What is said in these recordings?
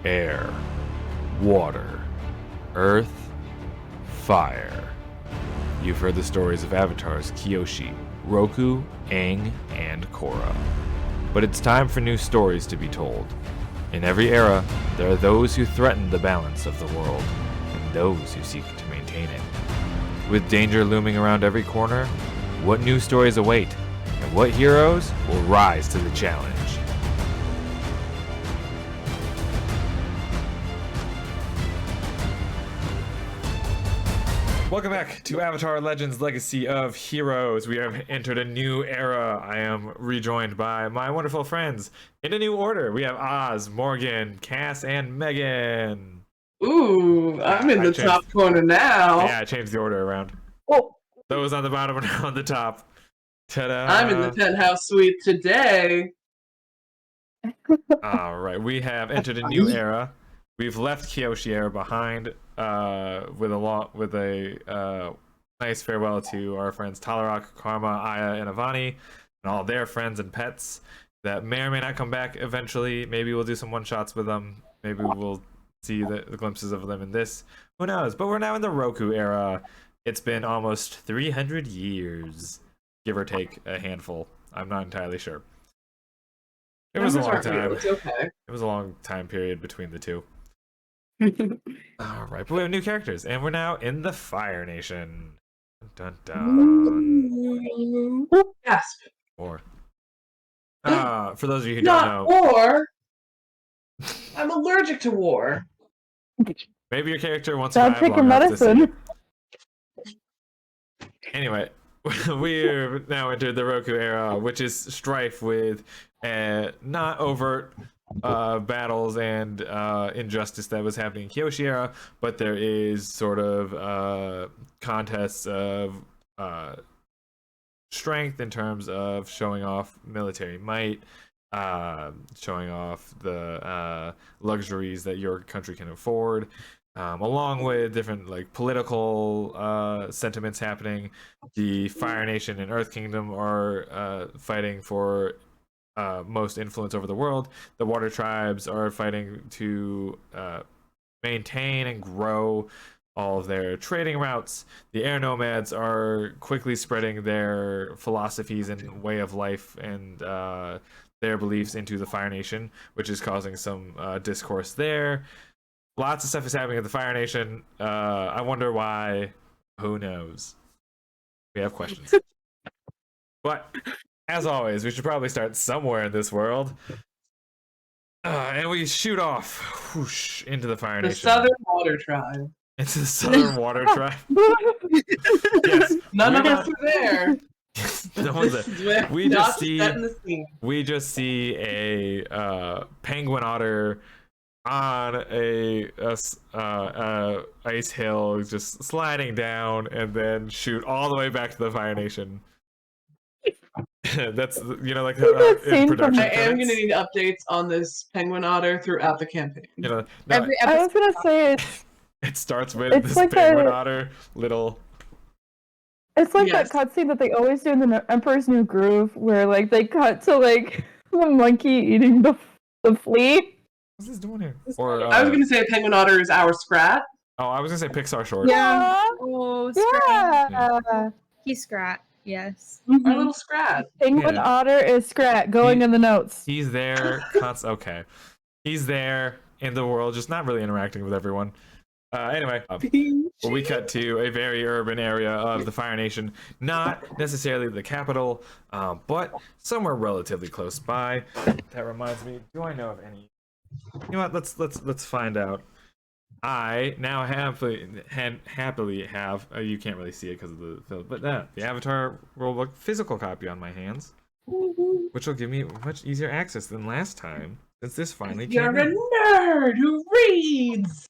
air, water, earth, fire. You've heard the stories of avatars Kyoshi, Roku, Aang, and Korra. But it's time for new stories to be told. In every era, there are those who threaten the balance of the world, and those who seek to maintain it. With danger looming around every corner, what new stories await, and what heroes will rise to the challenge? Welcome back to Avatar Legends Legacy of Heroes. We have entered a new era. I am rejoined by my wonderful friends in a new order. We have Oz, Morgan, Cass, and Megan. Ooh, I'm in the top corner now. Yeah, I changed the order around. Oh. Those on the bottom are now on the top. Ta-da! I'm in the penthouse suite today. All right, we have entered a new era. We've left Kyoshi era behind with a nice farewell to our friends Talarak, Karma, Aya, and Avani, and all their friends and pets that may or may not come back eventually. Maybe we'll do some one-shots with them. Maybe we'll see the glimpses of them in this. Who knows? But we're now in the Roku era. It's been almost 300 years, give or take a handful. I'm not entirely sure. It was a long time. It's okay. It was a long time period between the two. All right, but we have new characters, and we're now in the Fire Nation. Dun dun. Gasp. Or for those of you who don't know, war. I'm allergic to war. Maybe your character wants to survive take long enough medicine. to see. Anyway, we've now entered the Roku era, which is strife with not overt battles and injustice that was happening in Kyoshi era, but there is sort of contests of strength in terms of showing off military might, showing off the luxuries that your country can afford, along with different like political sentiments happening. The Fire Nation and Earth Kingdom are fighting for most influence over the world. The Water Tribes are fighting to maintain and grow all of their trading routes. The Air Nomads are quickly spreading their philosophies and way of life and their beliefs into the Fire Nation, which is causing some discourse there. Lots of stuff is happening at the Fire Nation. I wonder why. Who knows? We have questions. But as always, we should probably start somewhere in this world. And we shoot off whoosh, into the Fire Nation. The Southern Water Tribe. Into the Southern Water Tribe. Yes. None of us are there. No one's there. We just see a penguin otter on a ice hill, just sliding down, and then shoot all the way back to the Fire Nation. That's like in production. I am going to need updates on this penguin otter throughout the campaign. I was going to say it starts with this like penguin otter little. It's like that cutscene that they always do in the Emperor's New Groove, where like they cut to like the monkey eating the flea. What's this doing here? I was going to say a penguin otter is our Scrat. Oh, I was going to say Pixar short. Yeah. Oh, Scrat. Yeah. He's Scrat. Yes. Our little Scrat. Penguin otter is Scrat going in the notes. He's there. Okay. He's there in the world, just not really interacting with everyone. Anyway, we cut to a very urban area of the Fire Nation, not necessarily the capital, but somewhere relatively close by. That reminds me, do I know of any? You know what? Let's find out. I now happily have you can't really see it because of the film, but the Avatar Rulebook physical copy on my hands, which will give me much easier access than last time since this finally came You're a nerd who reads.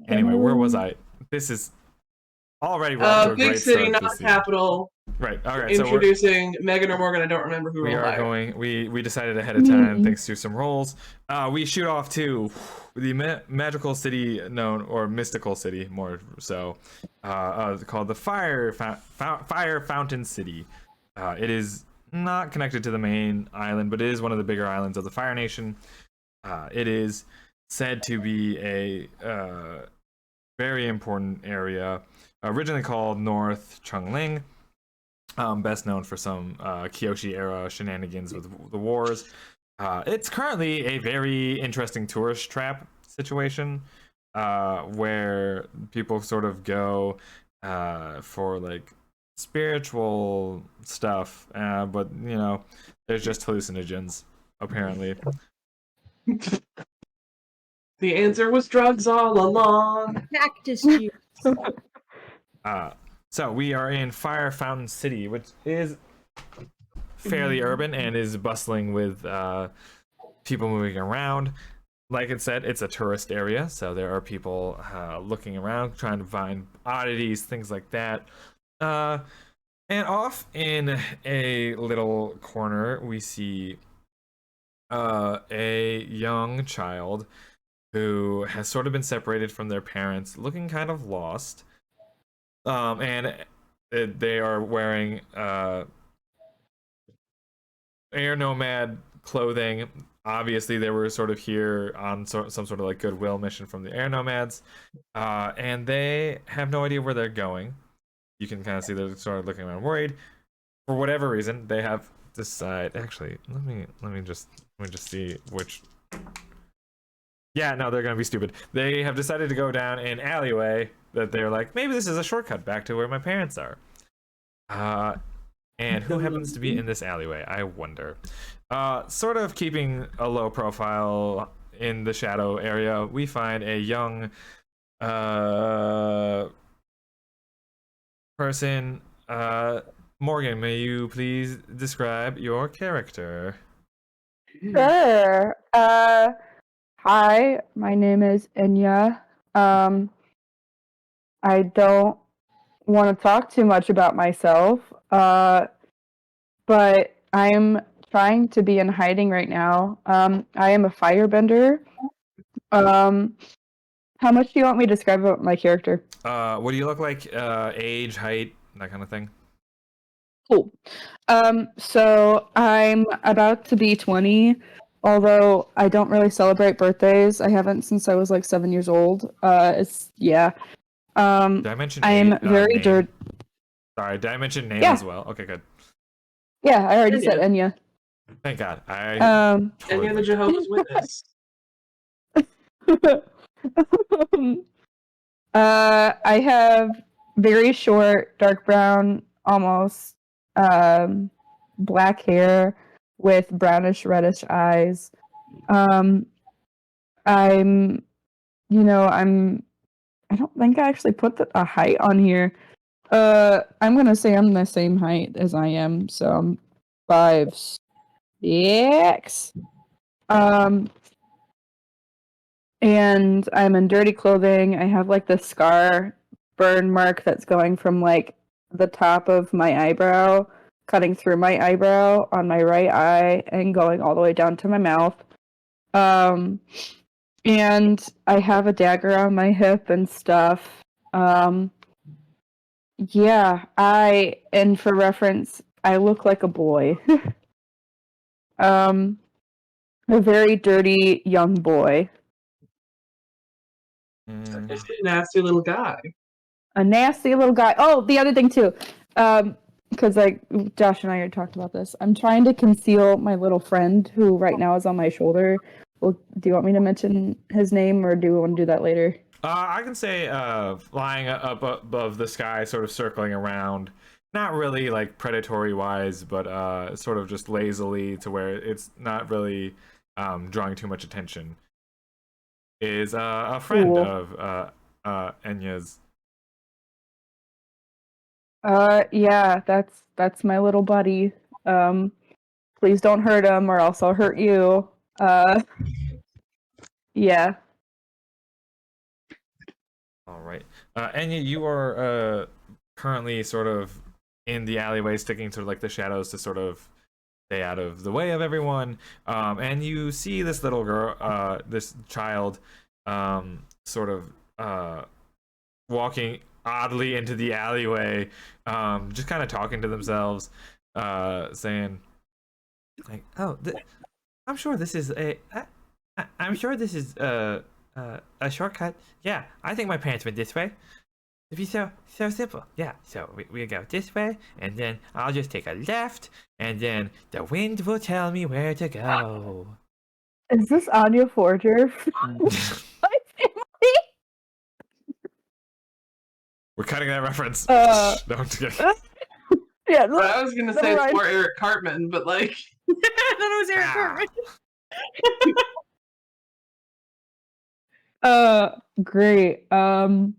Anyway, where was I? This is already big city, not capital. Right. All right. Introducing Megan or Morgan. I don't remember who we are going. We decided ahead of time thanks to some rolls. We shoot off to the magical city known, or mystical city more so, called the Fire Fountain City. It is not connected to the main island, but it is one of the bigger islands of the Fire Nation. It is said to be a very important area, originally called North Chungling, best known for some Kyoshi era shenanigans with the wars. It's currently a very interesting tourist trap situation, where people sort of go for like spiritual stuff, but you know, there's just hallucinogens apparently. The answer was drugs all along. Cactus juice. So we are in Fire Fountain City, which is fairly urban and is bustling with people moving around. Like it said, it's a tourist area, so there are people looking around, trying to find oddities, things like that. And off in a little corner, we see a young child who has sort of been separated from their parents, looking kind of lost. And they are wearing air nomad clothing. Obviously, they were sort of here on some sort of like goodwill mission from the air nomads, and they have no idea where they're going. You can kind of see they're sort of looking around, worried. For whatever reason, they have decided. Actually, let me just see which. Yeah, no, they're gonna be stupid. They have decided to go down an alleyway that they're like, maybe this is a shortcut back to where my parents are. And who happens to be in this alleyway? I wonder. Sort of keeping a low profile in the shadow area, we find a young person. Morgan, may you please describe your character? Sure. Hi, my name is Enya. I don't want to talk too much about myself, but I'm trying to be in hiding right now. I am a firebender. How much do you want me to describe about my character? What do you look like? Age, height, that kind of thing. Cool. So I'm about to be 20, although I don't really celebrate birthdays. I haven't since I was like 7 years old. Yeah. Did I mention I am very name? Sorry, did I mention name as well? Okay, good. Yeah, I already said Enya. Thank God. Enya the Jehovah's Witness. I have very short, dark brown, almost black hair with brownish reddish eyes. I don't think I actually put a height on here. I'm gonna say I'm the same height as I am, so I'm 5'6". And I'm in dirty clothing. I have like this scar burn mark that's going from like the top of my eyebrow, cutting through my eyebrow on my right eye and going all the way down to my mouth. And I have a dagger on my hip and stuff. Yeah, and for reference, I look like a boy. A very dirty young boy. Just a nasty little guy. A nasty little guy. Oh, the other thing too, because like Josh and I had talked about this. I'm trying to conceal my little friend who right now is on my shoulder. Well, do you want me to mention his name, or do we want to do that later? I can say flying up above the sky, sort of circling around. Not really like predatory wise, but sort of just lazily to where it's not really drawing too much attention. Is a friend of Enya's. Yeah, that's my little buddy. Please don't hurt him, or else I'll hurt you. Yeah. All right, Enya, you are currently sort of in the alleyway, sticking to like the shadows to sort of stay out of the way of everyone. And you see this little girl, this child, sort of walking oddly into the alleyway, just kind of talking to themselves, saying, like, "Oh, I'm sure this is I'm sure this is a shortcut. Yeah, I think my parents went this way. It'd be so simple. Yeah, so we go this way, and then I'll just take a left, and then the wind will tell me where to go. Is this Anya Forger from My Family? We're cutting that reference. Don't get. Yeah, But I was gonna say Never it's mind. more Eric Cartman, but like, I thought it was Eric Ah. Cartman. Great. Oh,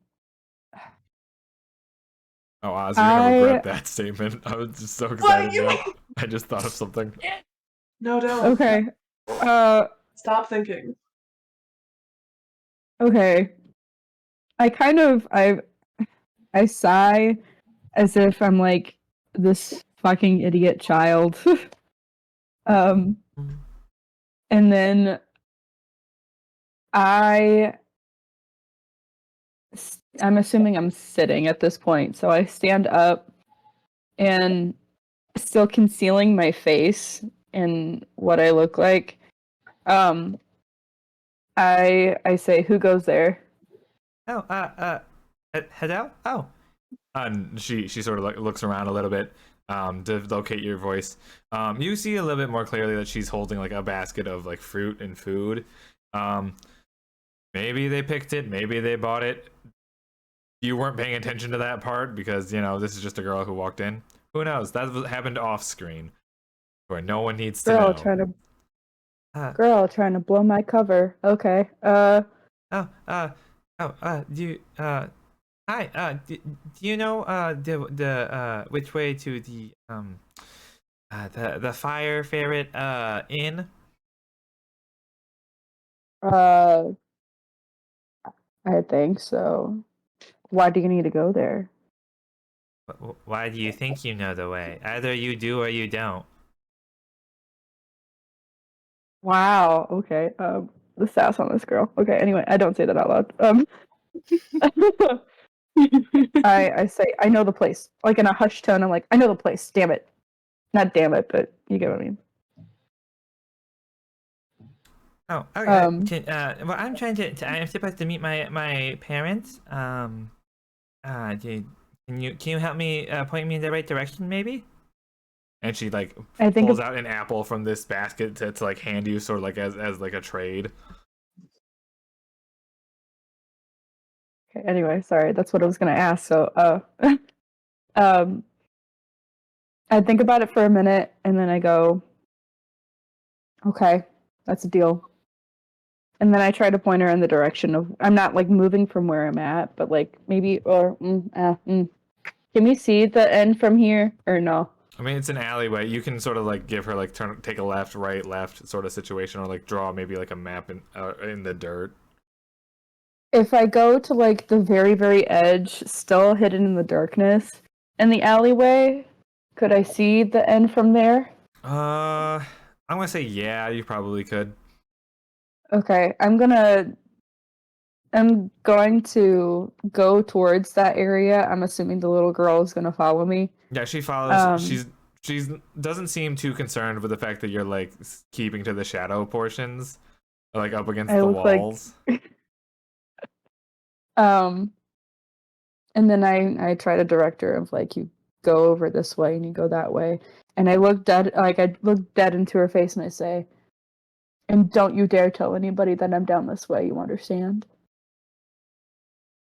Oz, you're gonna regret I that statement. I was just so What excited do you now. mean? I just thought of something. No, don't. okay. Stop thinking. Okay. I sigh as if I'm like this fucking idiot child. And then I'm assuming I'm sitting at this point, so I stand up and still concealing my face and what I look like. I say, "Who goes there?" Oh, hello? Oh. And she sort of like looks around a little bit to locate your voice. You see a little bit more clearly that she's holding like a basket of like fruit and food. Maybe they picked it, maybe they bought it. You weren't paying attention to that part because, you know, this is just a girl who walked in. Who knows? That happened off screen where no one needs to Girl know. trying to blow my cover. Okay. Hi, do you know the which way to the fire ferret inn? I think so. Why do you need to go there? Why do you think you know the way? Either you do or you don't. Wow. Okay. The sass on this girl. Okay. Anyway, I don't say that out loud. I say I know the place, like in a hushed tone. I'm like, I know the place. Damn it, not damn it, but you get what I mean. Oh, okay. Well, I'm trying to. I'm supposed to meet my parents. Can you help me point me in the right direction, maybe? And she like I think pulls out an apple from this basket to like hand you, sort of like as like a trade. Okay, anyway, sorry, that's what I was gonna ask. So, um, I think about it for a minute, and then I go, "Okay, that's a deal." And then I try to point her in the direction of. I'm not like moving from where I'm at, but like maybe Can we see the end from here or no? I mean, it's an alleyway. You can sort of like give her like take a left, right, left sort of situation, or like draw maybe like a map in the dirt. If I go to like the very, very edge, still hidden in the darkness, in the alleyway, could I see the end from there? I'm gonna say yeah. You probably could. Okay, I'm going to go towards that area. I'm assuming the little girl is gonna follow me. Yeah, she follows. Um, She's doesn't seem too concerned with the fact that you're like keeping to the shadow portions, like up against I the look like- walls. And then I try to direct her of like you go over this way and you go that way. And I look dead into her face and I say, and don't you dare tell anybody that I'm down this way, you understand?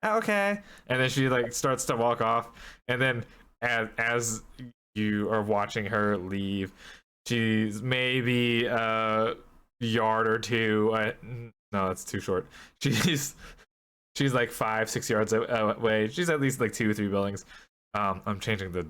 Okay. And then she like starts to walk off, and then as you are watching her leave, she's maybe a yard or two. No, that's too short. She's like 5-6 yards away. She's at least like 2-3 buildings. I'm changing the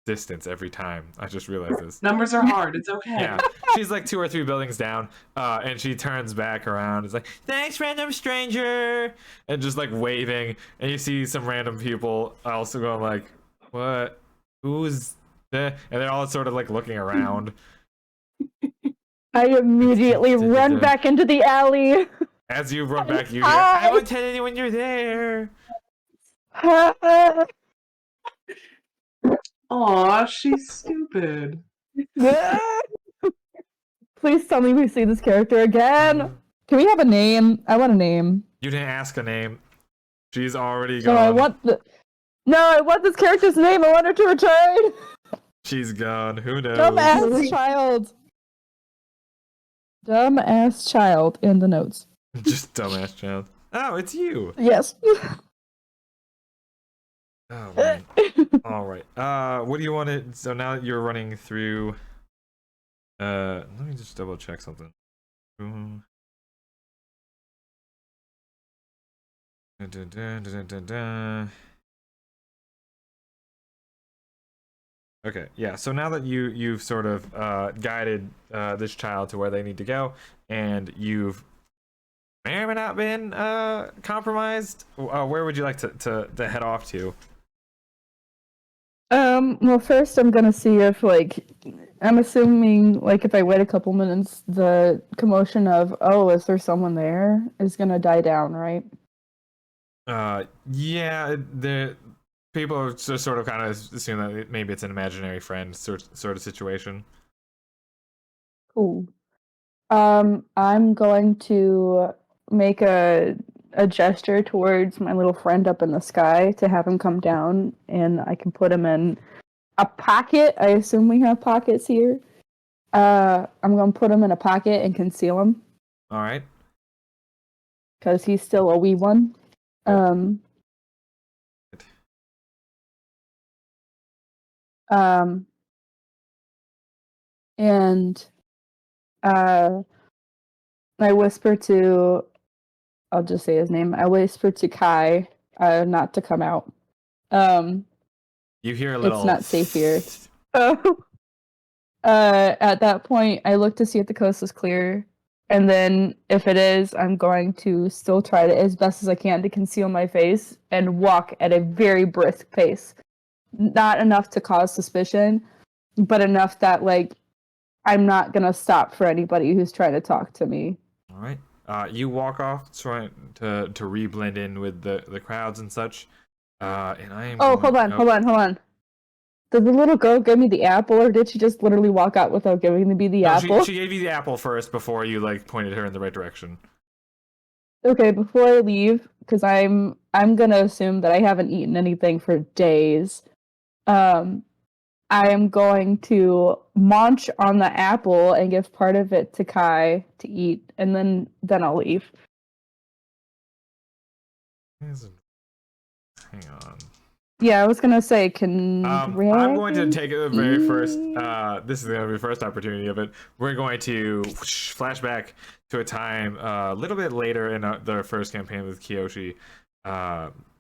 distance every time. I just realized this. Numbers are hard. It's okay. Yeah, she's like 2 or 3 buildings down, and she turns back around. It's like, "Thanks, random stranger," and just like waving. And you see some random people also going like, "What? Who's there?" And they're all sort of like looking around. I immediately run back into the alley. As you run back, you hear, "I won't tell anyone you're there." Aw, she's stupid. Please tell me we see this character again. Can we have a name? I want a name. You didn't ask a name. She's already No, gone. I want this character's name. I want her to return. She's gone. Who knows? Dumbass child. Dumbass child in the notes. Just dumbass child. Oh, it's you. Yes. Oh man. All right. What do you want to? So now that you're running through, let me just double check something. Dun, dun, dun, dun, dun, dun. Okay, yeah. So now that you've sort of guided this child to where they need to go, and you've may or may not been compromised, where would you like to head off to? Well, first I'm gonna see if, like, I'm assuming, like, if I wait a couple minutes, the commotion of, oh, is there someone there, is gonna die down, right? Yeah, the people are just sort of kind of assume that maybe it's an imaginary friend sort of situation. Cool. I'm going to make a gesture towards my little friend up in the sky to have him come down, and I can put him in a pocket. I assume we have pockets here. I'm gonna put him in a pocket and conceal him. All right. Because he's still a wee one. And I whisper to, I'll just say his name. I whisper to Kai, not to come out. You hear a little. It's not safe here. At that point, I look to see if the coast is clear, and then if it is, I'm going to still try to, as best as I can, to conceal my face and walk at a very brisk pace. Not enough to cause suspicion, but enough that, like, I'm not gonna stop for anybody who's trying to talk to me. All right. You walk off, trying to re-blend in with the crowds and such. And I am. Oh, hold on. Did the little girl give me the apple, or did she just literally walk out without giving me the apple? She gave you the apple first before you like pointed her in the right direction. Okay, before I leave, because I'm gonna assume that I haven't eaten anything for days. I am going to munch on the apple and give part of it to Kai to eat, and then I'll leave. Hang on. Yeah, I was gonna say, I'm going to take the very first. This is going to be the first opportunity of it. We're going to flashback to a time a little bit later in the first campaign with Kiyoshi.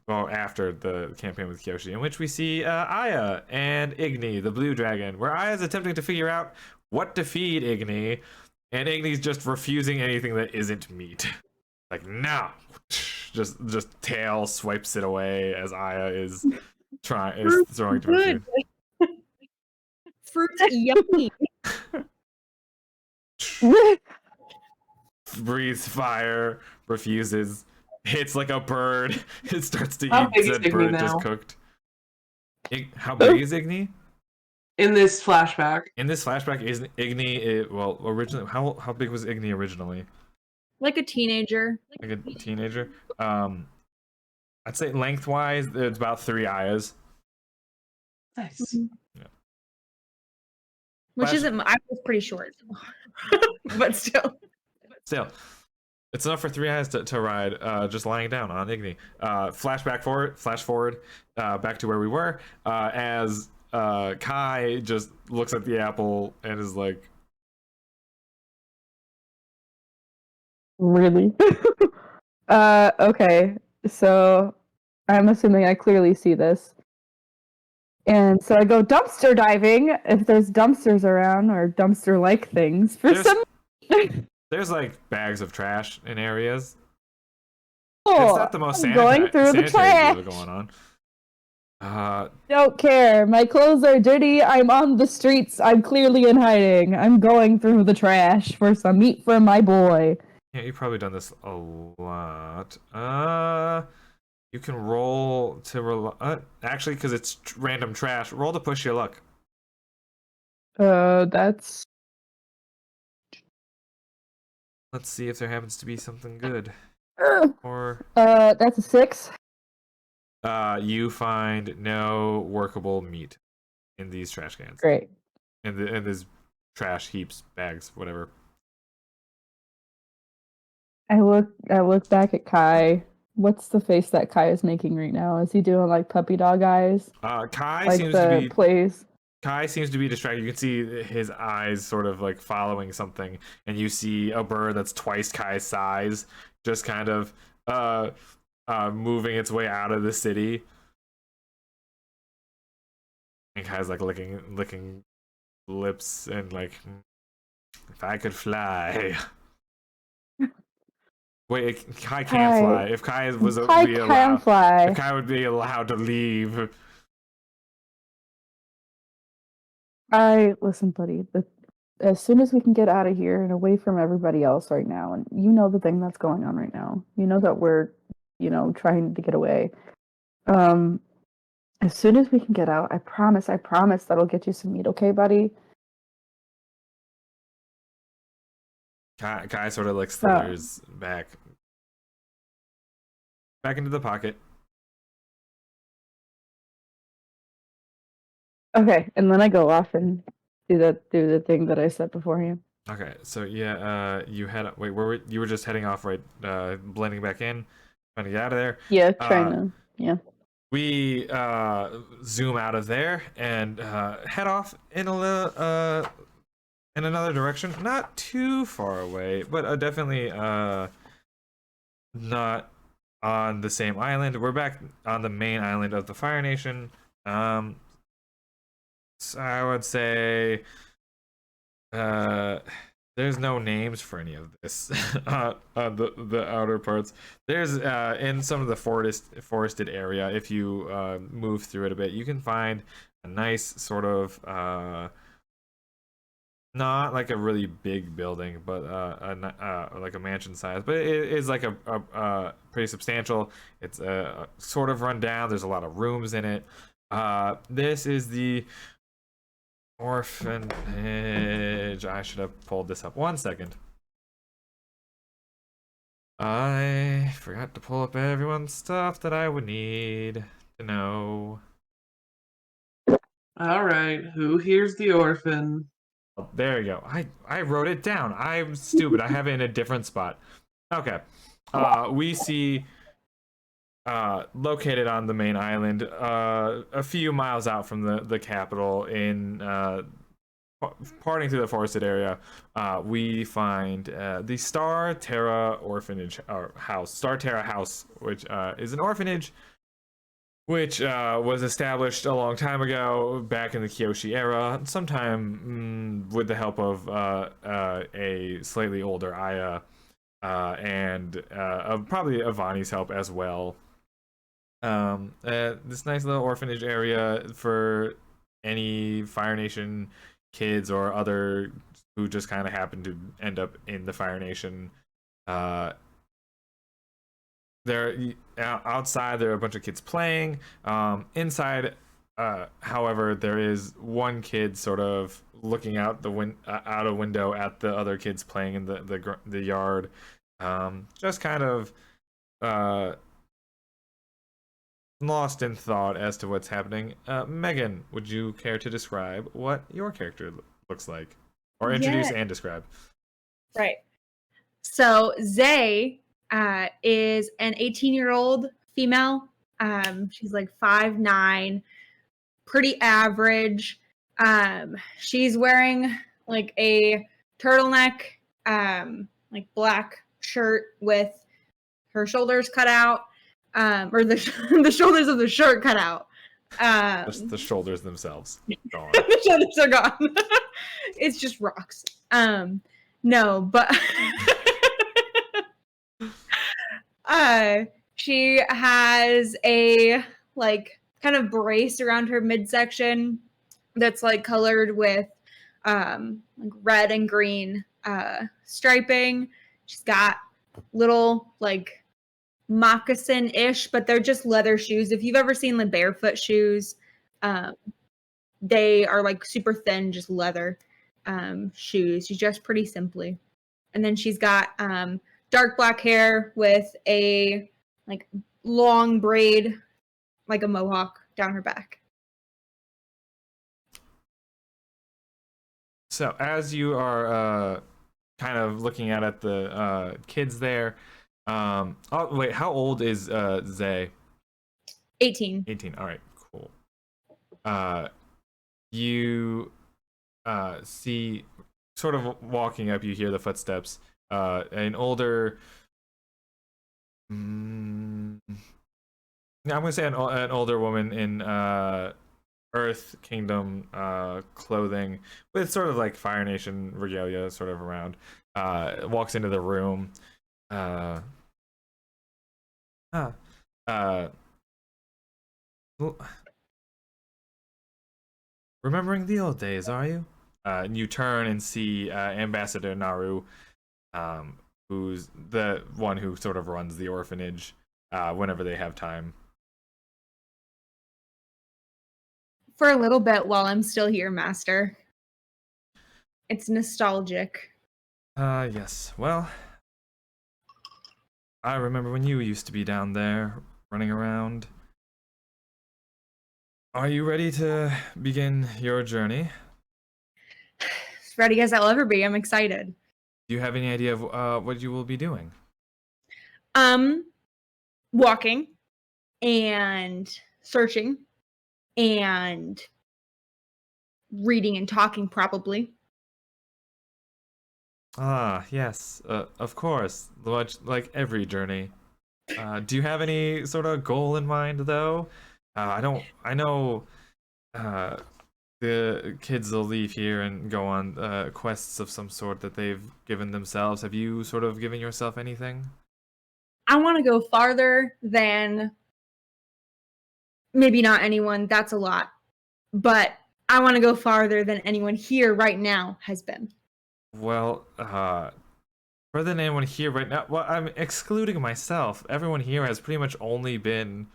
Well, after the campaign with Kiyoshi, in which we see Aya and Igni, the blue dragon, where Aya's attempting to figure out what to feed Igni, and Igni's just refusing anything that isn't meat. Like, no! Just tail swipes it away as Aya is throwing to her food. Fruit's yummy. Breathes fire, refuses. Hits like a bird. It starts to How eat big is said Igni bird now? just cooked. How big is Igni? In this flashback. In this flashback, is Igni? Well, originally, how big was Igni originally? Like a teenager. Like a teenager. I'd say lengthwise, it's about 3 ayas. Nice. Yeah. Which Flash- isn't. I was pretty short, but still. Still, it's enough for 3 ayas to ride. Just lying down on Igni. Flash forward, back to where we were. As Kai just looks at the apple and is like, Really? Okay. So I'm assuming I clearly see this. And so I go dumpster diving if there's dumpsters around or dumpster-like things. There's like bags of trash in areas. Oh, It's not the most I'm going through the sanitary trash. deal going on. Don't care. My clothes are dirty. I'm on the streets. I'm clearly in hiding. I'm going through the trash for some meat for my boy. Yeah, you've probably done this a lot. You can roll to actually, because it's random trash. Roll to push your luck. That's Let's see if there happens to be something good. Or That's a 6. you find no workable meat in these trash cans. Great. In these trash heaps, bags, whatever. I look back at Kai. What's the face that Kai is making right now? Is he doing like puppy dog eyes? Kai Like seems the to be plays. Kai seems to be distracted. You can see his eyes sort of like following something, and you see a bird that's twice Kai's size, just kind of moving its way out of the city. And Kai's like licking lips and like, if I could fly. Wait, Kai can't fly. If Kai was Kai be can allowed, fly. if Kai would be allowed to leave. Listen, buddy. As soon as we can get out of here and away from everybody else right now, and you know the thing that's going on right now. You know that we're, trying to get away. As soon as we can get out, I promise that'll get you some meat, okay, buddy? Kai sort of like slithers back into the pocket. Okay, and then I go off and do the thing that I said beforehand. Okay, so yeah, you you were just heading off, right? Blending back in, trying to get out of there. Yeah, trying to. Yeah. We zoom out of there and head off in in another direction. Not too far away, but definitely not on the same island. We're back on the main island of the Fire Nation. So I would say there's no names for any of this the outer parts. There's in some of the forested area, if you move through it a bit, you can find a nice sort of not like a really big building, but like a mansion size, but it is like a pretty substantial. It's sort of run down. There's a lot of rooms in it. This is the orphanage. I should have pulled this up. 1 second. I forgot to pull up everyone's stuff that I would need to know. All right, who here's the orphan? Oh, there you go. I wrote it down. I'm stupid. I have it in a different spot. Okay. We see located on the main island, a few miles out from the capital, in parting through the forested area, we find the Star Terra orphanage house. Star Terra House, which is an orphanage which was established a long time ago, back in the Kyoshi era, sometime with the help of a slightly older Aya, and probably Avani's help as well. This nice little orphanage area for any Fire Nation kids or other who just kind of happen to end up in the Fire Nation. There, outside there are a bunch of kids playing. Inside, however, there is one kid sort of looking out out a window at the other kids playing in the yard, just kind of lost in thought as to what's happening. Megan, would you care to describe what your character looks like, or introduce and describe? Right. So Zay is an 18-year-old female. She's like 5'9", pretty average. She's wearing like a turtleneck, like black shirt with her shoulders cut out, or the shoulders of the shirt cut out. Just the shoulders themselves gone. The shoulders are gone. It's just rocks. No, but she has a like kind of brace around her midsection that's like colored with like red and green striping. She's got little like moccasin-ish, but they're just leather shoes. If you've ever seen the barefoot shoes, they are like super thin, just leather shoes. She's dressed pretty simply. And then she's got dark black hair with a like long braid, like a mohawk down her back. So as you are kind of looking at the kids there, oh wait, how old is Zay? 18. 18. All right, cool. You see, sort of walking up, you hear the footsteps. An older, I'm gonna say an older woman in Earth Kingdom clothing with sort of like Fire Nation regalia sort of around, walks into the room. Uh, uh, well, remembering the old days, are you? And you turn and see Ambassador Naru, who's the one who sort of runs the orphanage whenever they have time. For a little bit while I'm still here, Master. It's nostalgic. Yes. Well, I remember when you used to be down there running around. Are you ready to begin your journey? As ready as I'll ever be. I'm excited. Do you have any idea of what you will be doing? Walking and searching and reading and talking probably. Ah, yes, of course. Much like every journey. Do you have any sort of goal in mind, though? I don't. I know the kids will leave here and go on quests of some sort that they've given themselves. Have you sort of given yourself anything? I want to go farther than maybe not anyone. That's a lot. But I want to go farther than anyone here right now has been. Well, further than anyone here right now, well, I'm excluding myself. Everyone here has pretty much only been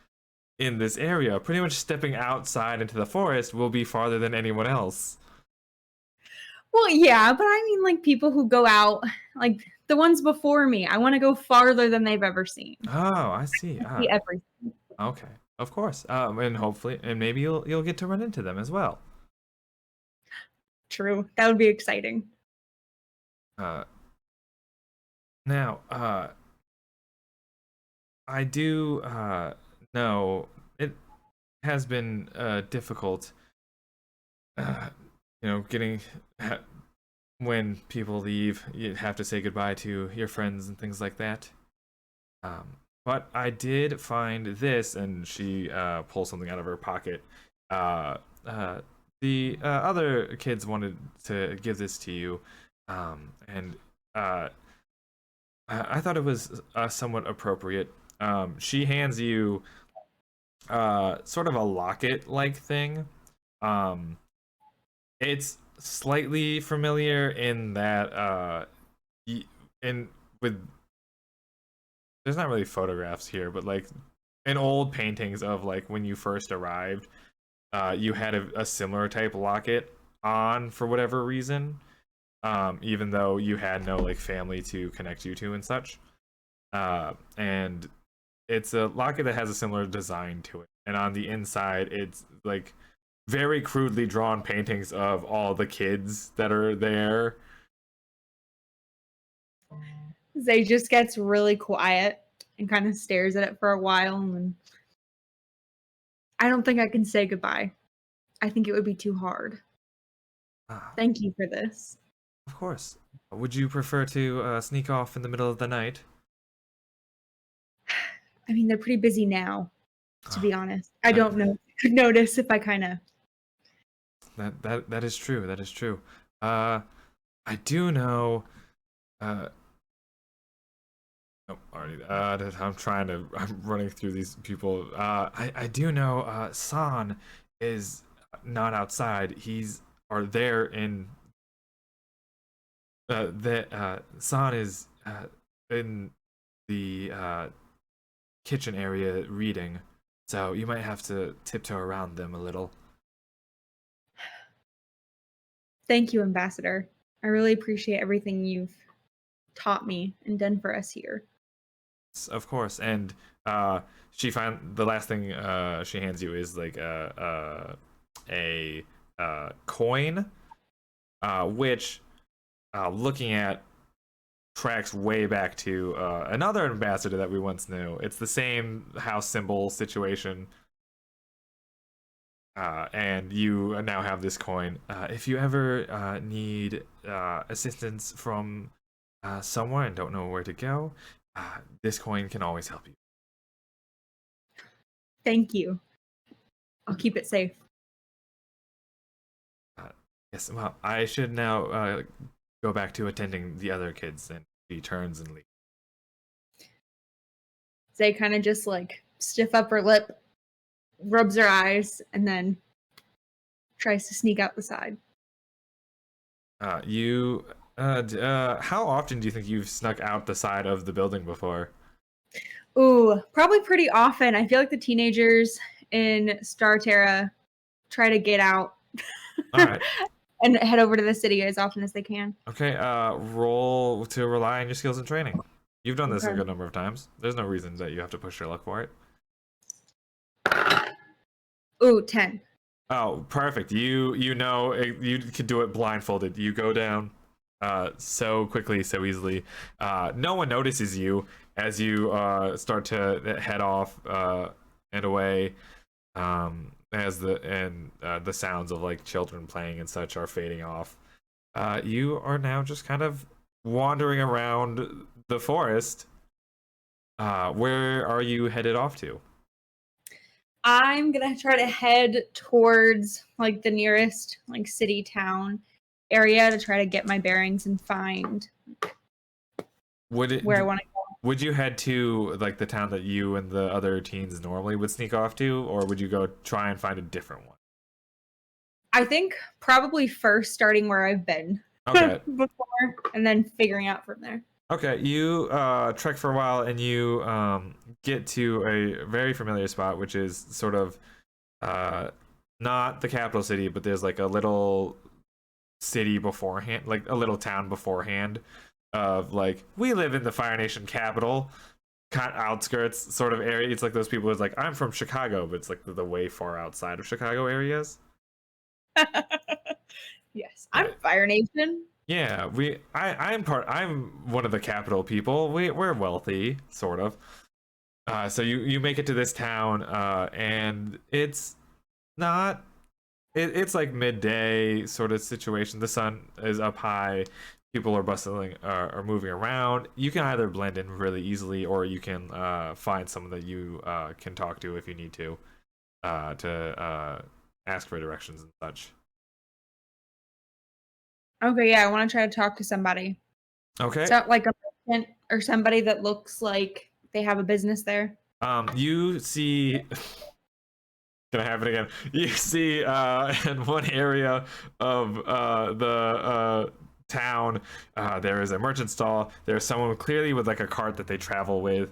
in this area. Pretty much stepping outside into the forest will be farther than anyone else. Well, yeah, but I mean like people who go out, like the ones before me. I want to go farther than they've ever seen. Oh, I see. See everything. Okay, of course. And hopefully, and maybe you'll get to run into them as well. True. That would be exciting. Now, I do know it has been difficult, getting when people leave, you have to say goodbye to your friends and things like that. But I did find this, and she pulls something out of her pocket. The other kids wanted to give this to you, and I thought it was somewhat appropriate. She hands you sort of a locket-like thing. It's slightly familiar in that with there's not really photographs here, but like in old paintings of like when you first arrived, you had a similar type locket on for whatever reason, even though you had no like family to connect you to and such. And it's a locket that has a similar design to it, and on the inside it's like very crudely drawn paintings of all the kids that are there. Zay just gets really quiet and kind of stares at it for a while, and then I don't think I can say goodbye. I think it would be too hard. Thank you for this. Of course. Would you prefer to sneak off in the middle of the night? I mean, they're pretty busy now, to be honest. I don't know. I could notice if I kind of. That is true. That is true. I do know. Already. I'm running through these people. I do know. San is not outside. He's or there in. San is in the kitchen area reading, so you might have to tiptoe around them a little. Thank you, Ambassador. I really appreciate everything you've taught me and done for us here. Of course. And the last thing she hands you is like a coin, which looking at tracks way back to another ambassador that we once knew. It's the same house symbol situation. And you now have this coin. If you ever need assistance from somewhere and don't know where to go, this coin can always help you. Thank you. I'll keep it safe. Yes, well, I should now go back to attending the other kids, and she turns and leaves. Zay kind of just like stiff upper lip, rubs her eyes, and then tries to sneak out the side. How often do you think you've snuck out the side of the building before? Ooh, probably pretty often. I feel like the teenagers in Star Terra try to get out All right. and head over to the city as often as they can. Okay, roll to rely on your skills and training. You've done this a Okay. good number of times. There's no reason that you have to push your luck for it. Ooh, 10. Oh, perfect. You know you can do it blindfolded. You go down so quickly, so easily. No one notices you as you start to head off and away. As the sounds of like children playing and such are fading off. You are now just kind of wandering around the forest. Where are you headed off to? I'm gonna try to head towards like the nearest like city town area to try to get my bearings and find where I want to go. Would you head to like the town that you and the other teens normally would sneak off to, or would you go try and find a different one? I think probably first starting where I've been Okay. before, and then figuring out from there. Okay, you trek for a while and you get to a very familiar spot, which is sort of not the capital city, but there's like a little city beforehand, like a little town beforehand of like, we live in the Fire Nation capital, kind of outskirts sort of area. It's like those people who's like, I'm from Chicago, but it's like the way far outside of Chicago areas. Yes, I'm Fire Nation. Yeah, I'm one of the capital people. We're wealthy, sort of. So you make it to this town, and it's not. It's like midday sort of situation. The sun is up high. People are bustling, are moving around. You can either blend in really easily, or you can find someone that you can talk to if you need to ask for directions and such. Okay, yeah, I want to try to talk to somebody. Okay. So like a merchant or somebody that looks like they have a business there. You see. Can I have it again? You see in one area of the town, there is a merchant stall. There's someone clearly with like a cart that they travel with.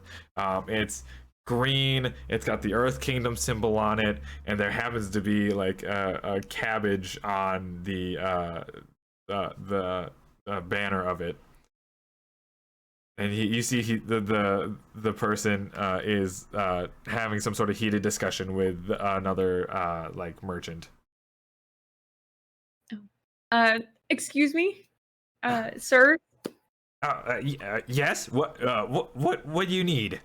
It's green. It's got the Earth Kingdom symbol on it, and there happens to be like a cabbage on the banner of it. And you see the person is having some sort of heated discussion with another like merchant. Excuse me, sir. Yes. What do you need?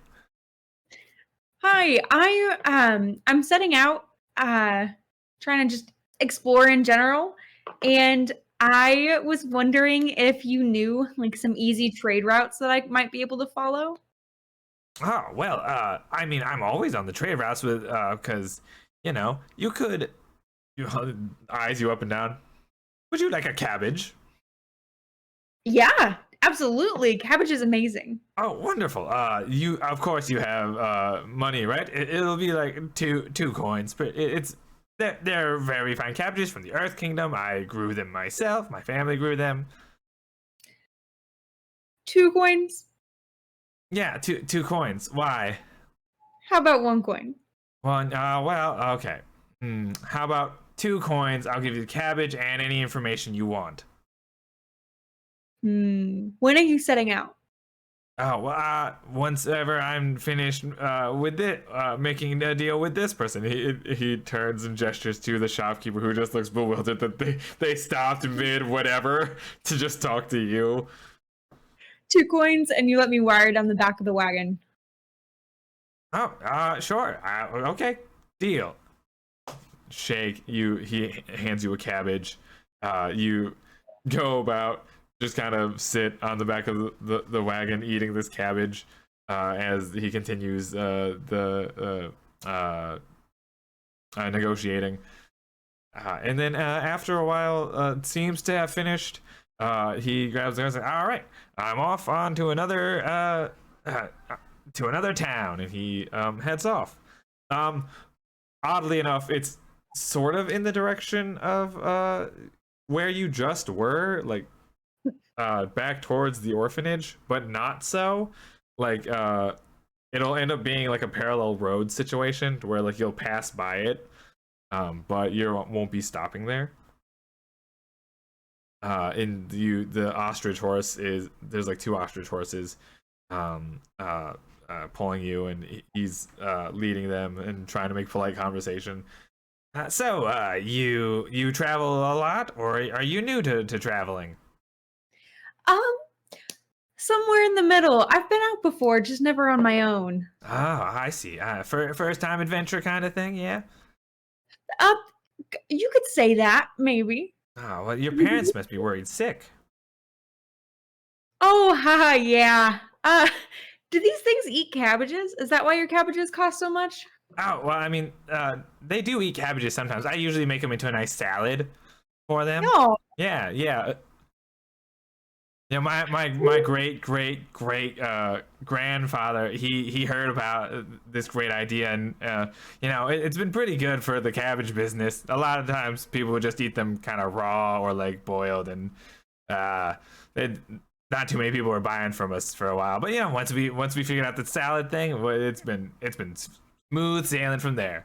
Hi, I'm setting out, trying to just explore in general, and I was wondering if you knew like some easy trade routes that I might be able to follow. Oh well, I mean, I'm always on the trade routes with because you could eyes you up and down. Would you like a cabbage? Yeah, absolutely. Cabbage is amazing. Oh, wonderful. You of course you have money, right? It'll be like two coins, but they're very fine cabbages from the Earth Kingdom. I grew them myself. My family grew them. 2 coins? Yeah, two coins. Why? How about 1 coin? Well, okay. How about 2 coins? I'll give you the cabbage and any information you want. When are you setting out? Oh, well, once ever I'm finished with it, making a deal with this person. He turns and gestures to the shopkeeper, who just looks bewildered that they stopped mid whatever to just talk to you. 2 coins, and you let me wire down the back of the wagon. Oh, sure. Okay, deal. Shake. He hands you a cabbage. You go about, just kind of sit on the back of the wagon eating this cabbage as he continues negotiating. And then after a while, it seems to have finished. He grabs the gun and says, "All right, I'm off on to another town," and he heads off. Oddly enough, it's sort of in the direction of where you just were, like back towards the orphanage, but not so. Like it'll end up being like a parallel road situation to where like you'll pass by it, but you won't be stopping there. And the ostrich horse is, there's like 2 ostrich horses pulling you, and he's leading them and trying to make polite conversation. So you travel a lot, or are you new to traveling? Somewhere in the middle. I've been out before, just never on my own. Oh, I see. First time adventure kind of thing, yeah. Uh, you could say that, maybe. Oh, well, your parents must be worried sick. Oh, haha, yeah. Do these things eat cabbages? Is that why your cabbages cost so much? Oh, well, I mean, they do eat cabbages sometimes. I usually make them into a nice salad for them. No. Yeah, yeah. Yeah, my great grandfather, he heard about this great idea, and it's been pretty good for the cabbage business. A lot of times people would just eat them kind of raw or like boiled, and not too many people were buying from us for a while. But once we figured out the salad thing, well, it's been smooth sailing from there.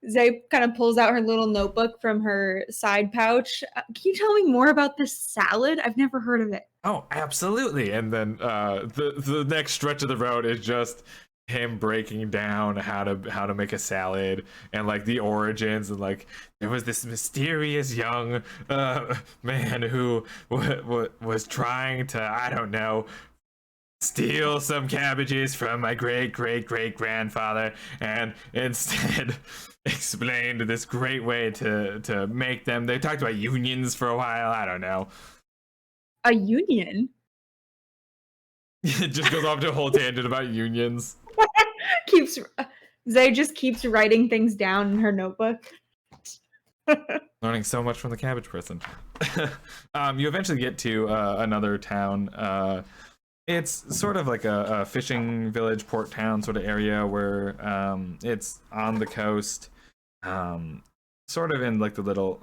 Zay kind of pulls out her little notebook from her side pouch. Can you tell me more about this salad? I've never heard of it. Oh, absolutely. And then the next stretch of the road is just him breaking down how to make a salad, and like the origins, and like there was this mysterious young man who was trying to, I don't know, steal some cabbages from my great grandfather, and instead explained this great way to make them. They talked about unions for a while. I don't know. A union? It just goes off to a whole tangent about unions. Zay just keeps writing things down in her notebook. Learning so much from the cabbage person. You eventually get to another town. It's sort of like a fishing village, port town sort of area where it's on the coast, sort of in like the little.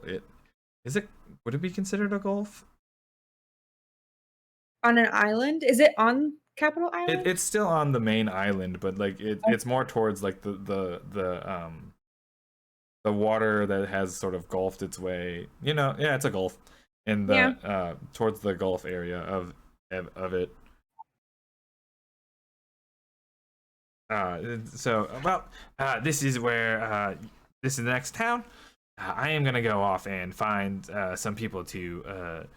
Would it be considered a gulf? On an island? Is it on Capital Island? It's still on the main island, but like it's more towards like the water that has sort of gulfed its way. Yeah, it's a gulf in the towards the Gulf area of it. This is where this is the next town. I am gonna go off and find some people to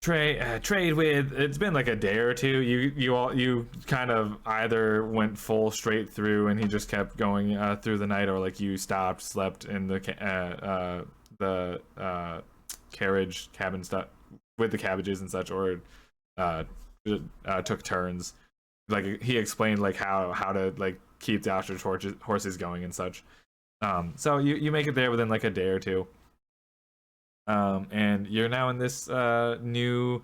trade with. It's been like a day or two. You kind of either went full straight through and he just kept going through the night, or like you stopped, slept in the carriage cabin stuff with the cabbages and such, or took turns. Like he explained like how to like keep the ostrich horses going and such. So you make it there within like a day or two. And you're now in this new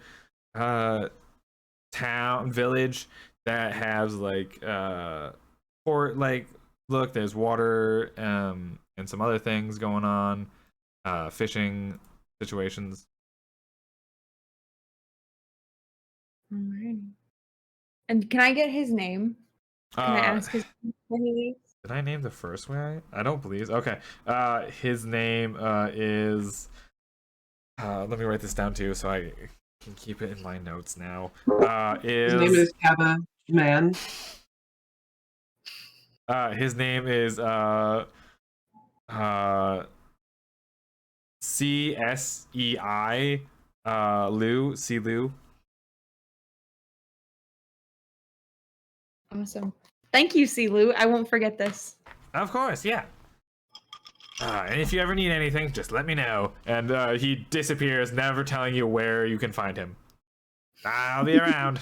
town village that has like port, like look, there's water and some other things going on, fishing situations. Alright. And can I get his name? Can I ask his name when he leaves? Did I name the first way? I don't believe so. Okay. His name is let me write this down too so I can keep it in my notes now. His name is Kava Man. His name is CSEI Lou C Lou. Awesome. Thank you, Silu. I won't forget this. Of course, yeah. And if you ever need anything, just let me know. And he disappears, never telling you where you can find him. I'll be around.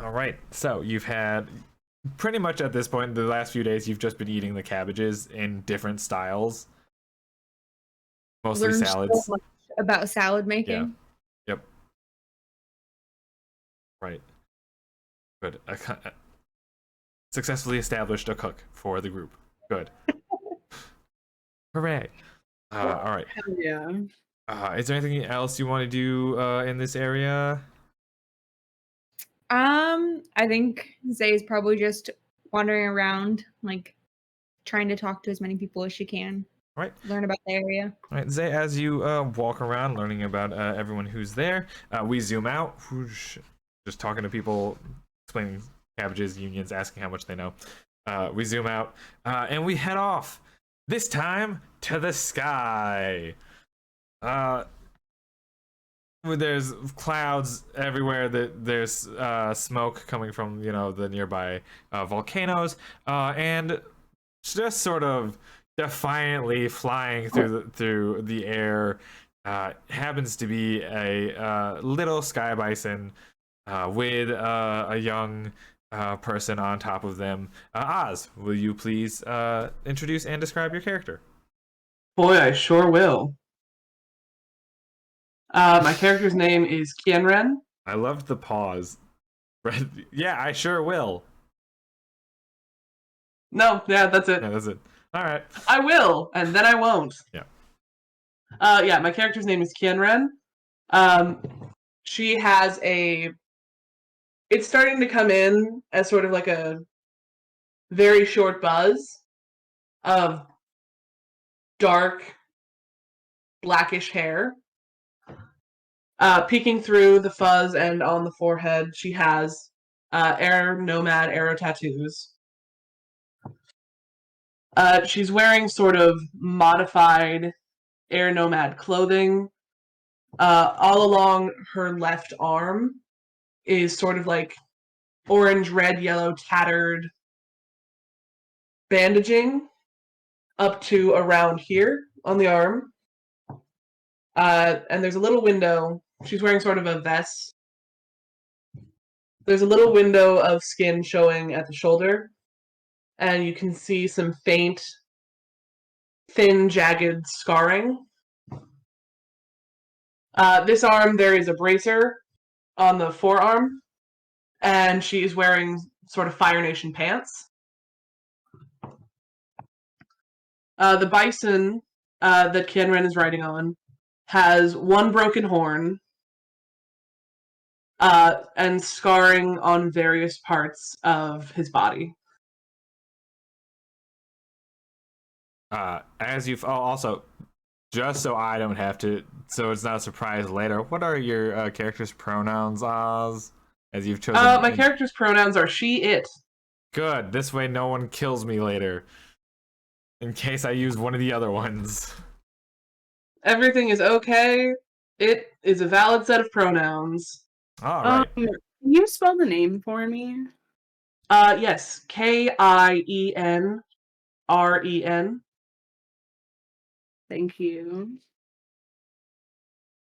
All right. So you've had pretty much at this point, the last few days, you've just been eating the cabbages in different styles. Mostly Learned salads. so much about salad making. Yeah. Yep. Right. Good. Successfully established a cook for the group. Good. Hooray. All right. Hell yeah. Is there anything else you want to do in this area? I think Zay's probably just wandering around, like trying to talk to as many people as she can. Right. Learn about the area. All right, Zay, as you walk around learning about everyone who's there, we zoom out, just talking to people, explaining cabbages, unions, asking how much they know. We zoom out, and we head off, this time to the sky. There's clouds everywhere. There's smoke coming from, the nearby volcanoes, and just sort of defiantly flying through the air happens to be a little sky bison with a young person on top of them. Oz, will you please introduce and describe your character? Boy, I sure will. My character's name is Kienren. I loved the pause. Yeah, I sure will. No, yeah, that's it. Yeah, that's it. All right. I will, and then I won't. Yeah. Yeah, my character's name is Kienren. She has it's starting to come in as sort of like a very short buzz of dark, blackish hair. Peeking through the fuzz and on the forehead, she has air nomad arrow tattoos. She's wearing sort of modified air nomad clothing. All along her left arm is sort of like orange, red, yellow, tattered bandaging up to around here on the arm. And there's a little window. She's wearing sort of a vest. There's a little window of skin showing at the shoulder, and you can see some faint, thin, jagged scarring. This arm, there is a bracer on the forearm, and she is wearing sort of Fire Nation pants. The bison that Kienren is riding on has one broken horn and scarring on various parts of his body. As you've also, just so I don't have to, so it's not a surprise later, what are your character's pronouns, Oz? As you've chosen. My character's pronouns are she, it. Good. This way no one kills me later. In case I use one of the other ones. Everything is okay. It is a valid set of pronouns. All right. Can you spell the name for me? Yes. Kienren. Thank you.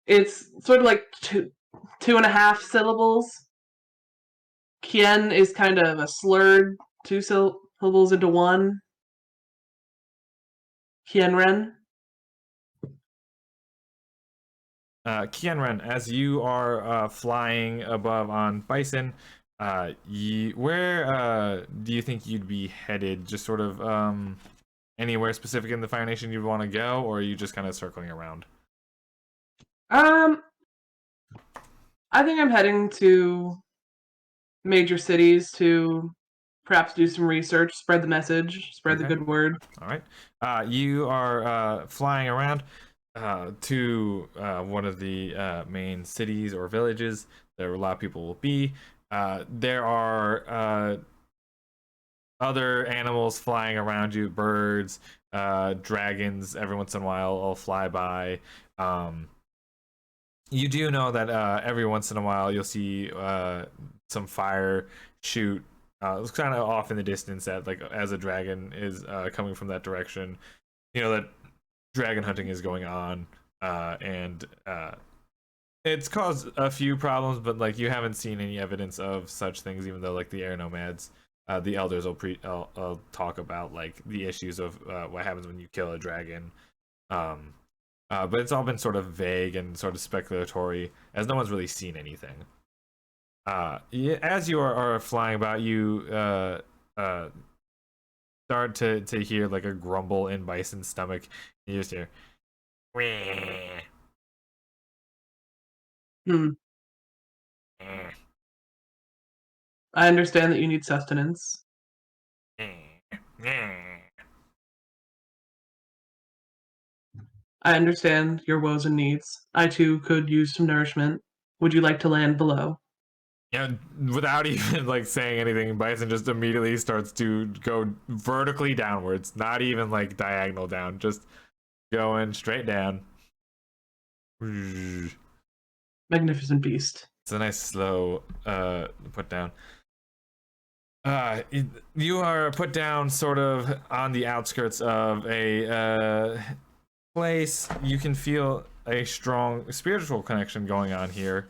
It's sort of like two and a half syllables. Kien is kind of a slurred two syllables into one. Kienren. Kienren, as you are flying above on Bison, where do you think you'd be headed? Just sort of anywhere specific in the Fire Nation you'd want to go, or are you just kind of circling around? I think I'm heading to major cities to perhaps do some research, spread the message, spread the good word. All right. You are flying around. to one of the main cities or villages. There a lot of people will be. There are other animals flying around you, birds, dragons. Every once in a while, will fly by. You do know that every once in a while you'll see some fire shoot. It's kind of off in the distance at like as a dragon is coming from that direction. You know that dragon hunting is going on, and it's caused a few problems, but like you haven't seen any evidence of such things. Even though like the air nomads, the elders will talk about like the issues of what happens when you kill a dragon. Um, but it's all been sort of vague and sort of speculatory, as no one's really seen anything. As you are flying about, you start to hear like a grumble in Bison's stomach. You just hear, "Wah, Hmm. eh, I understand that you need sustenance. eh." I understand your woes and needs. I too could use some nourishment. Would you like to land below? Yeah, without even like saying anything, Bison just immediately starts to go vertically downwards, not even like diagonal down, just going straight down. It's Magnificent beast. a nice slow put down. You are put down sort of on the outskirts of a place. You can feel a strong spiritual connection going on here,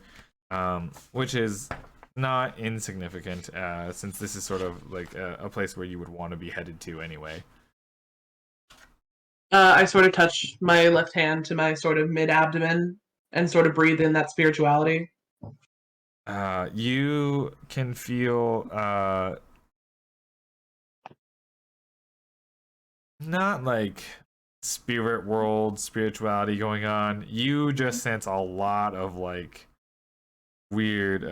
which is not insignificant, since this is sort of like a place where you would want to be headed to anyway. I sort of touch my left hand to my sort of mid abdomen and sort of breathe in that spirituality. You can feel not like spirit world spirituality going on. You just sense a lot of like weird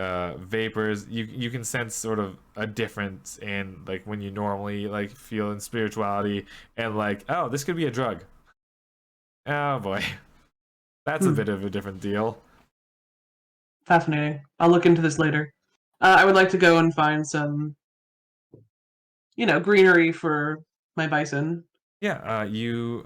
vapors. You can sense sort of a difference in like when you normally like feel in spirituality and like, oh, this could be a drug. Oh boy. That's a Hmm. bit of a different deal. Fascinating. I'll look into this later. I would like to go and find some, greenery for my bison. Yeah, you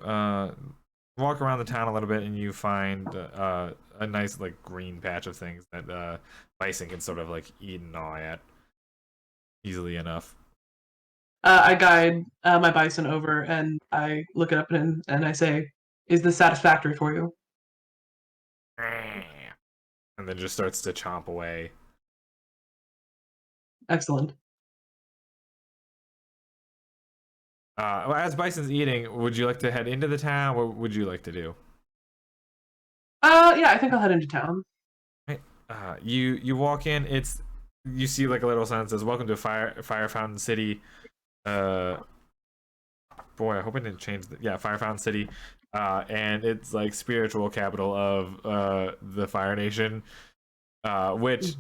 walk around the town a little bit and you find a nice like green patch of things that bison can sort of like eat and gnaw at easily enough. I guide my bison over and I look it up and I say, "Is this satisfactory for you?" And then just starts to chomp away. Excellent. Well, as Bison's eating, would you like to head into the town? What would you like to do? Yeah, I think I'll head into town. Right. You walk in. You see like a little sign that says "Welcome to Fire Fountain City." Uh, boy, I hope I didn't change the Fire Fountain City. And it's like spiritual capital of the Fire Nation, which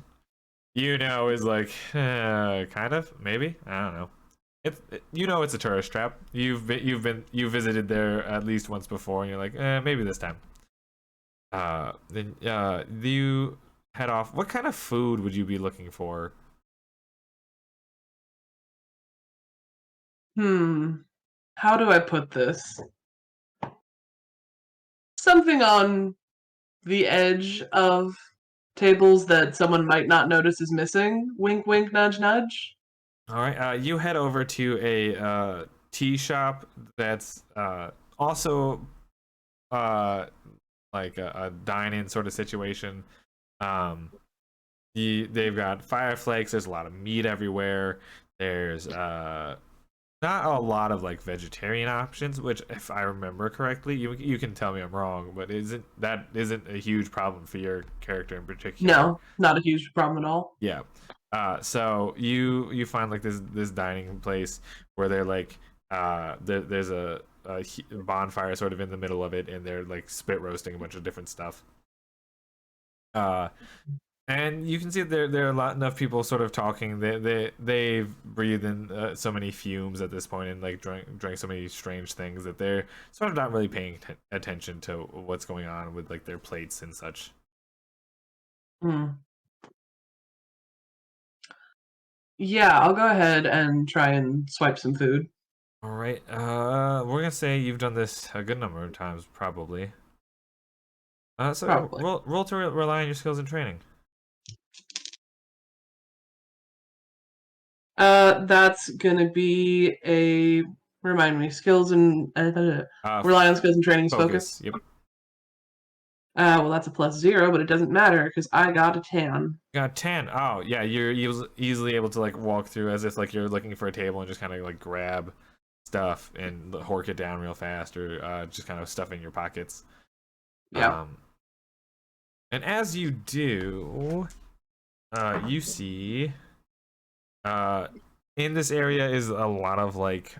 you know is like kind of maybe I don't know. It's a tourist trap. You visited there at least once before, and you're like, maybe this time. Then you head off. What kind of food would you be looking for? How do I put this? Something on the edge of tables that someone might not notice is missing. Wink, wink, nudge, nudge. All right, you head over to a tea shop that's also like a dine-in sort of situation. Um, they've got fire flakes. There's a lot of meat everywhere. There's not a lot of like vegetarian options, which if I remember correctly, you can tell me I'm wrong, but isn't a huge problem for your character in particular? No, not a huge problem at all. Yeah. So you find like this dining place where they're like there's a bonfire sort of in the middle of it, and they're like spit roasting a bunch of different stuff. Uh, And you can see that there are enough people sort of talking. They've breathed in so many fumes at this point and like drank so many strange things that they're sort of not really paying attention to what's going on with like their plates and such. Hmm. Yeah, I'll go ahead and try and swipe some food. All right. We're gonna say you've done this a good number of times, probably. So Probably. roll to rely on your skills and training. That's gonna be a remind me skills and rely on skills and training is focus. Yep. Well, that's a +0, but it doesn't matter because I got a 10. Got 10. Oh, yeah, you're easily able to like walk through as if like you're looking for a table and just kind of like grab stuff and hork it down real fast, or just kind of stuff in your pockets. Yeah. And as you do, you see in this area is a lot of like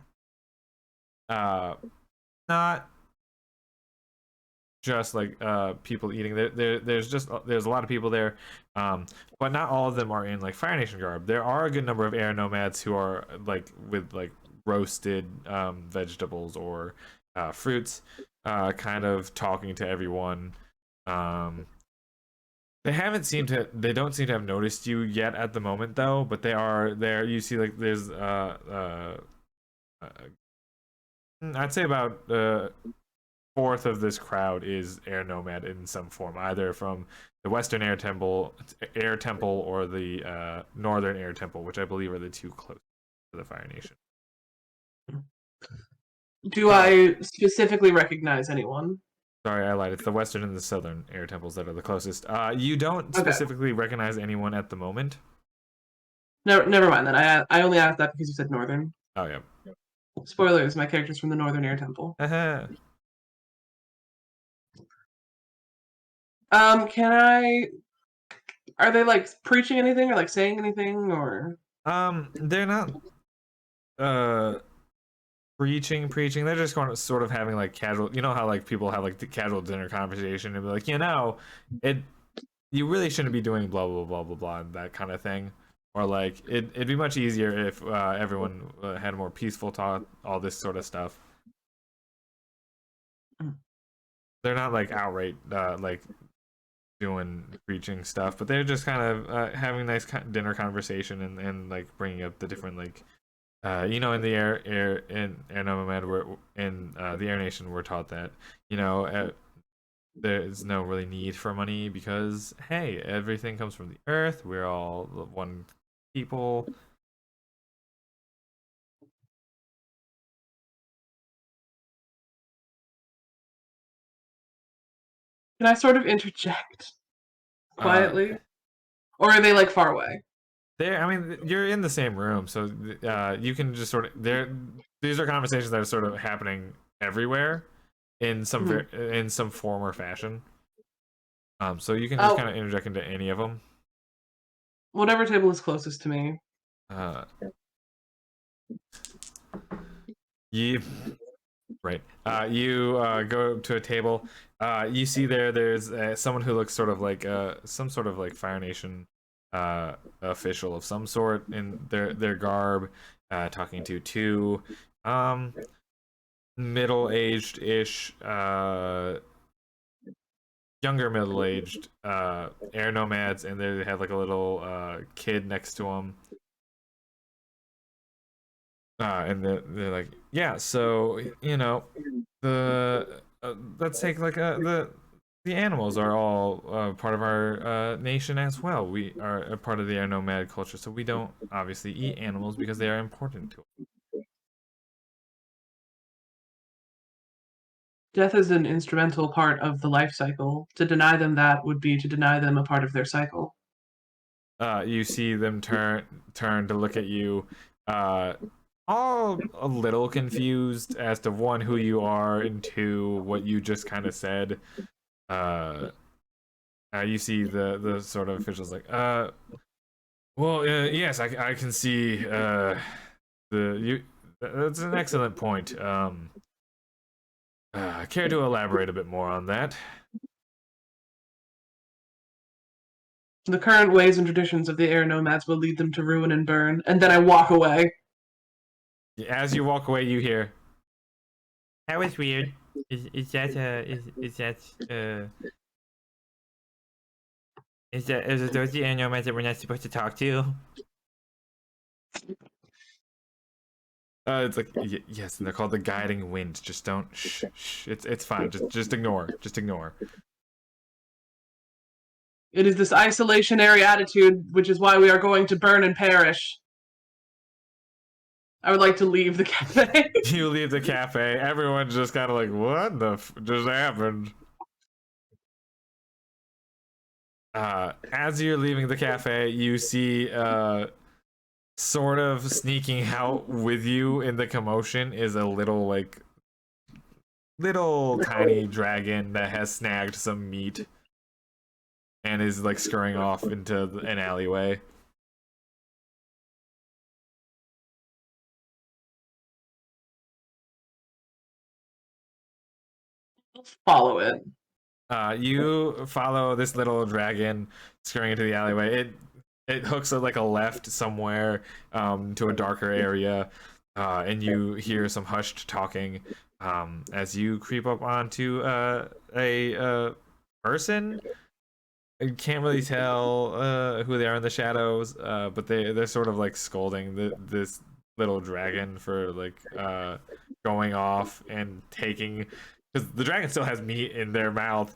not just like people eating. There's a lot of people there, but not all of them are in like Fire Nation garb. There are a good number of air nomads who are like with like roasted vegetables or fruits, kind of talking to everyone. They don't seem to have noticed you yet at the moment though, but they are there. You see like there's I'd say about fourth of this crowd is air nomad in some form, either from the Western Air Temple, or the Northern Air Temple, which I believe are the two closest to the Fire Nation. Do I specifically recognize anyone? Sorry, I lied. It's the Western and the Southern Air Temples that are the closest. You don't specifically recognize anyone at the moment. No, never mind then. I only asked that because you said Northern. Oh yeah. Spoilers, my character's from the Northern Air Temple. Can I... Are they, like, preaching anything or, like, saying anything, or... They're not, preaching. They're just going to sort of having, like, casual... You know how, like, people have, like, the casual dinner conversation and be like, you really shouldn't be doing blah, blah, blah, blah, blah, that kind of thing. Or, like, it'd be much easier if everyone had a more peaceful talk, all this sort of stuff. They're not, like, outright, like... doing preaching stuff, but they're just kind of having a nice dinner conversation and like bringing up the different like in the air nomad, we're in the Air Nation, we're taught that there's no really need for money because hey, everything comes from the earth, we're all one people. Can I sort of interject quietly? Or are they, like, far away? I mean, you're in the same room, so you can just sort of... These are conversations that are sort of happening everywhere in some in some form or fashion. So you can just kind of interject into any of them. Whatever table is closest to me. Right. You go to a table. You see there's someone who looks sort of like some sort of like Fire Nation official of some sort in their garb, talking to two middle-aged ish, younger middle-aged air nomads, and they have like a little kid next to them. And they're like, yeah, so let's take like the animals are all part of our nation as well. We are a part of the air nomad culture, so we don't obviously eat animals because they are important to us. Death is an instrumental part of the life cycle. To deny them that would be to deny them a part of their cycle. You see them turn to look at you, all a little confused as to one, who you are, and two, what you just kind of said. You see the sort of officials like, well, yes, I can see that's an excellent point. Care to elaborate a bit more on that? The current ways and traditions of the air nomads will lead them to ruin and burn. And then I walk away. As you walk away, you hear. That was weird. Is that are those the air nomads that we're not supposed to talk to? It's like yes, and they're called the guiding wind. Just don't shh. It's fine. Just ignore. Just ignore. It is this isolationary attitude, which is why we are going to burn and perish. I would like to leave the cafe. You leave the cafe. Everyone's just kind of like, what the just happened? As you're leaving the cafe, you see sort of sneaking out with you in the commotion is a little tiny dragon that has snagged some meat and is like scurrying off into an alleyway. Follow it. You follow this little dragon scurrying into the alleyway. It hooks at like a left somewhere to a darker area, and you hear some hushed talking as you creep up onto a person. You can't really tell who they are in the shadows, but they're sort of like scolding this little dragon for like going off and taking, because the dragon still has meat in their mouth.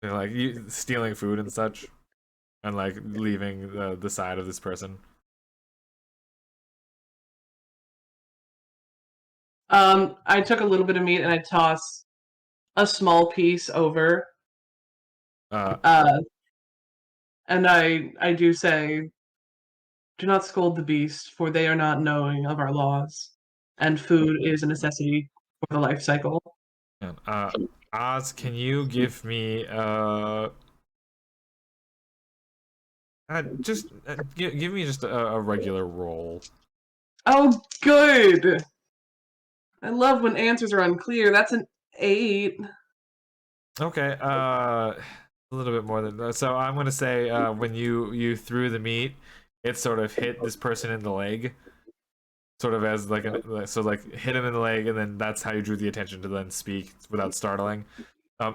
They're like stealing food and such, and like leaving the side of this person. I took a little bit of meat and I toss a small piece over. And I do say, do not scold the beast, for they are not knowing of our laws, and food is a necessity for the life cycle. Oz, can you give me give me just a regular roll? Oh, good. I love when answers are unclear. That's an 8. Okay, a little bit more than that. So I'm gonna say when you threw the meat, it sort of hit this person in the leg, sort of as like hit him in the leg, and then that's how you drew the attention to then speak without startling.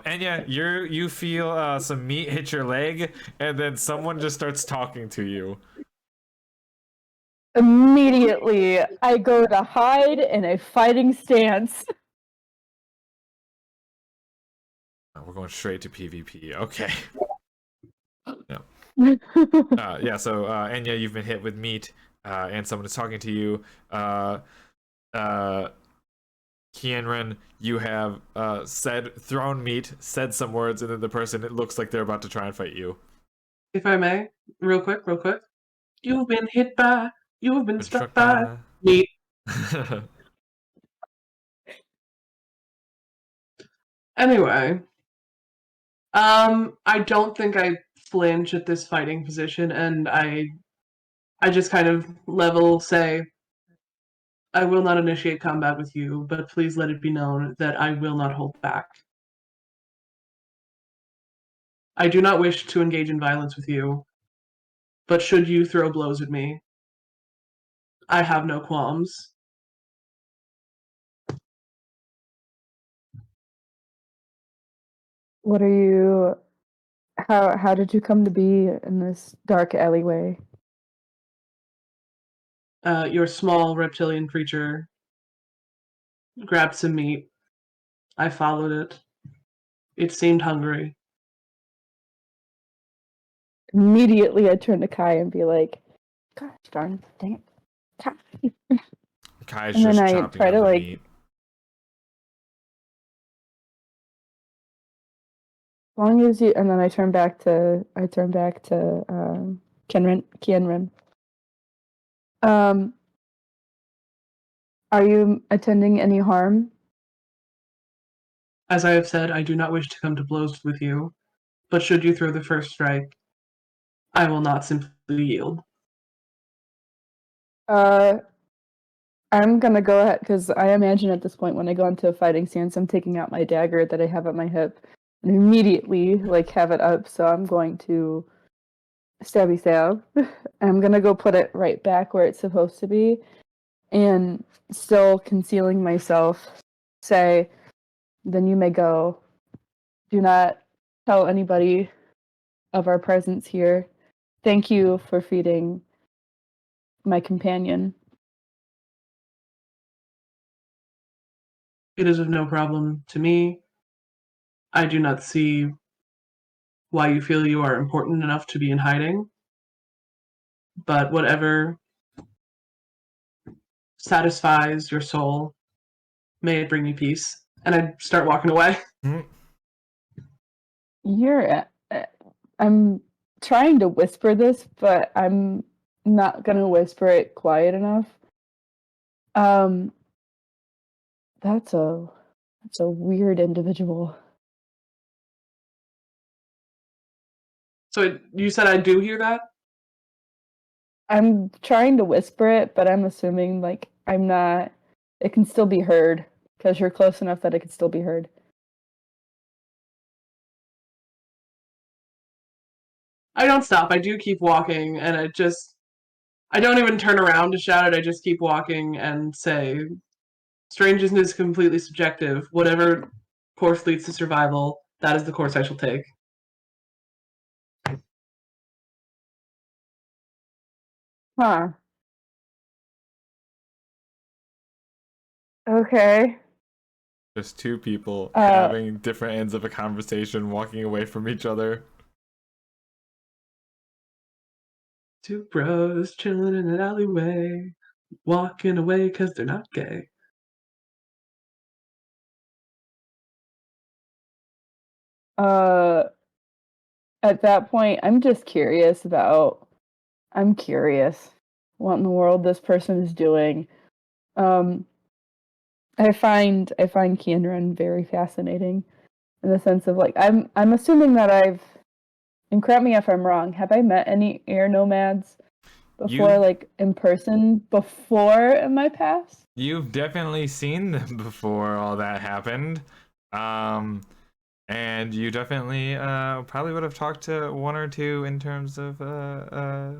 And yeah, you feel some meat hit your leg, and then someone just starts talking to you. Immediately, I go to hide in a fighting stance. We're going straight to PvP. Okay. Yeah. Yeah. So Enya, you've been hit with meat, and someone is talking to you. Kienren, you have thrown meat, said some words, and then the person, it looks like they're about to try and fight you. If I may, real quick. You've been struck by meat. Anyway, I don't think I flinch at this fighting position, and I just kind of level say, I will not initiate combat with you, but please let it be known that I will not hold back. I do not wish to engage in violence with you, but should you throw blows at me, I have no qualms. What are you... How did you come to be in this dark alleyway? Your small reptilian creature grabbed some meat. I followed it. It seemed hungry. Immediately, I turn to Kai and be like, "Gosh darn, dang it, Kai!" Kai's And just then I chopping try on to, the like, meat. As long as you, and then I turn back to Kienren. Are you attending any harm? As I have said, I do not wish to come to blows with you, but should you throw the first strike, I will not simply yield. I'm gonna go ahead, because I imagine at this point when I go into a fighting stance, I'm taking out my dagger that I have at my hip and immediately like have it up. So I'm going to stabby stab. I'm gonna go put it right back where it's supposed to be, and still concealing myself, say, "Then you may go. Do not tell anybody of our presence here. Thank you for feeding my companion." It is of no problem to me. I do not see why you feel you are important enough to be in hiding, but whatever satisfies your soul, may it bring you peace. And I start walking away. Mhm. I'm trying to whisper this, but I'm not gonna whisper it quiet enough. Um, that's a weird individual. So you said I do hear that? I'm trying to whisper it, but I'm assuming like I'm not. It can still be heard because you're close enough that it can still be heard. I don't stop. I do keep walking, and I don't even turn around to shout it. I just keep walking and say, strangeness is completely subjective. Whatever course leads to survival, that is the course I shall take. Huh. Okay. Just two people Uh, having different ends of a conversation, walking away from each other. Two bros chilling in an alleyway, walking away because they're not gay. uh, at that point, I'm just curious about. I'm curious what in the world this person is doing. Um, I find Kianran very fascinating in the sense of like I'm assuming that I've, and correct me if I'm wrong, have I met any air nomads before, You like in person before in my past? you've definitely seen them before all that happened. Um and you definitely probably would have talked to one or two in terms of uh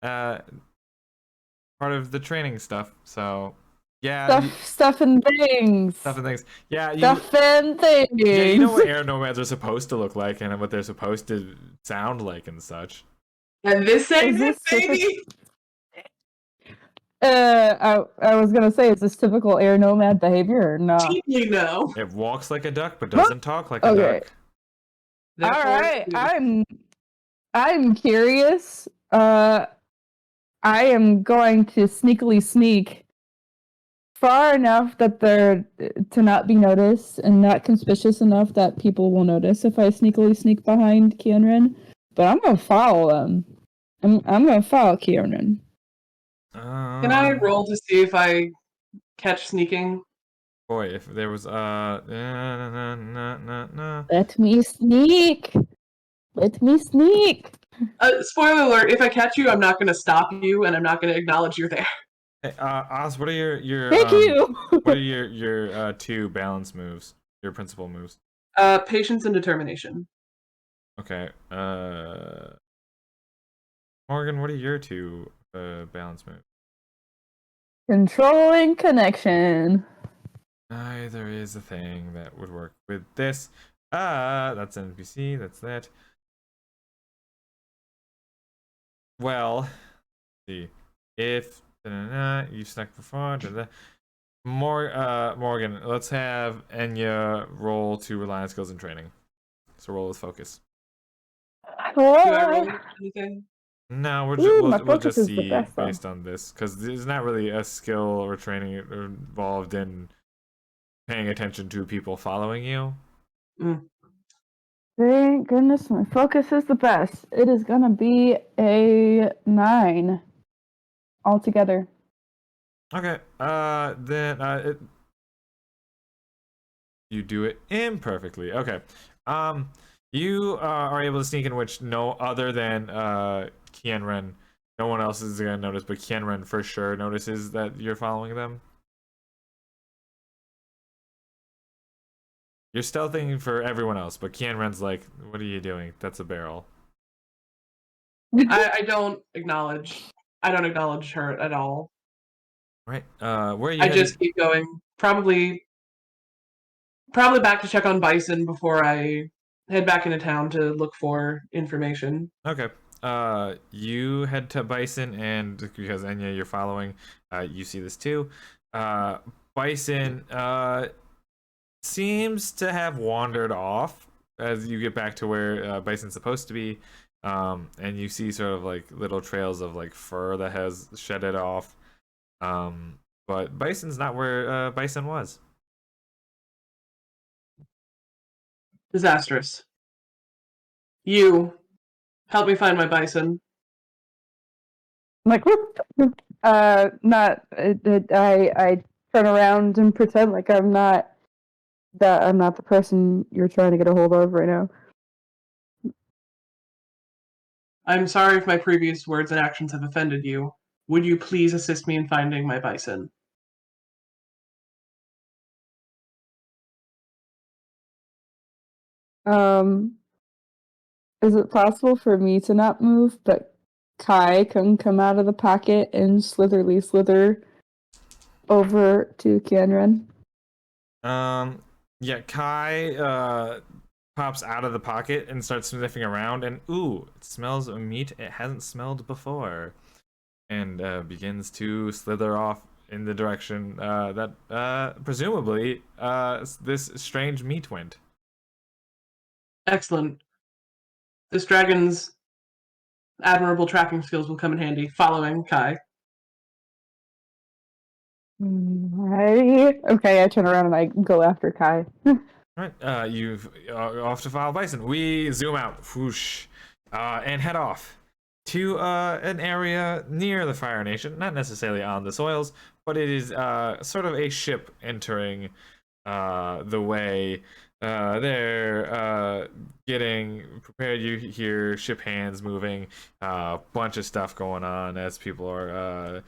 part of the training stuff. So yeah, Stuff and things. stuff and things. Yeah, Stuff and yeah, you know things. what air nomads are supposed to look like and what they're supposed to sound like and such. And this ain't Is it, this typical? baby! I was gonna say, is this typical air nomad behavior or not? Deeply no. It walks like a duck but doesn't talk like a Okay. duck. All Therefore, right. I'm curious. I am going to sneakily sneak far enough that they're to not be noticed and not conspicuous enough that people will notice if I sneakily sneak behind Kianran. But I'm gonna follow them. I'm gonna follow Kianran. can I roll to see if I catch sneaking? Boy, if there was nah. Let me sneak. Let me sneak. Spoiler alert, if I catch you, I'm not going to stop you, and I'm not going to acknowledge you're there. Hey, Oz, what are your Thank you. what are your two balance moves? Your principal moves. Patience and determination. Okay. Morgan, what are your two balance moves? Controlling connection. There is a thing that would work with this. That's an NPC. That's that. Well, let's see if you snuck before. Morgan, let's have Enya roll to reliance skills and training. So roll with focus. Do I roll anything? No, Ooh, my we'll focus just is the see best, though. based on this because there's not really a skill or training involved in paying attention to people following you. Thank goodness my focus is the best. It is gonna be a 9 altogether. Okay. You do it imperfectly. Okay. You are able to sneak in which no other than Kianren, no one else is gonna notice, but Kianren for sure notices that you're following them. You're stealthing for everyone else, but Kianren's like, "What are you doing? That's a barrel." I don't acknowledge. I don't acknowledge her at all. Right. Where are you I headed? just keep going. Probably back to check on Bison before I head back into town to look for information. Okay. You head to Bison, and because Enya, you're following, you see this too. Bison seems to have wandered off as you get back to where Bison's supposed to be. And you see sort of like little trails of like fur that has shedded off. But Bison's not where Bison was. Disastrous. You help me find my Bison. I'm like, whoop, whoop. Not. I turn around and pretend like I'm not the person you're trying to get a hold of right now. I'm sorry if my previous words and actions have offended you. Would you please assist me in finding my Bison? Is it possible for me to not move, but Kai can come out of the pocket and slither over to Kianren? Yeah, Kai pops out of the pocket and starts sniffing around, and ooh, it smells of meat it hasn't smelled before, and begins to slither off in the direction that presumably this strange meat went. Excellent. This dragon's admirable tracking skills will come in handy. Following Kai. Alrighty. Okay, I turn around and I go after Kai. All right, you've off to follow Bison. We zoom out, whoosh, and head off to an area near the Fire Nation. Not necessarily on the soils, but it is sort of a ship entering the way. They're getting prepared. You hear ship hands moving, bunch of stuff going on as people are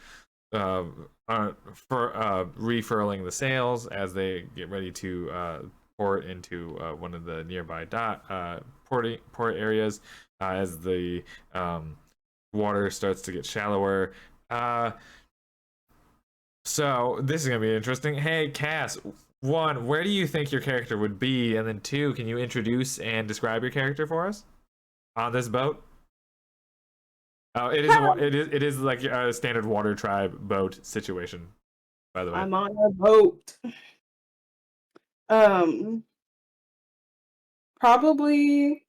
refurling the sails as they get ready to port into one of the nearby port areas as the water starts to get shallower. So this is gonna be interesting. Hey, Cass. One, where do you think your character would be? And then two, can you introduce and describe your character for us on this boat? Oh, it is like a standard water tribe boat situation, by the way. I'm on a boat. Probably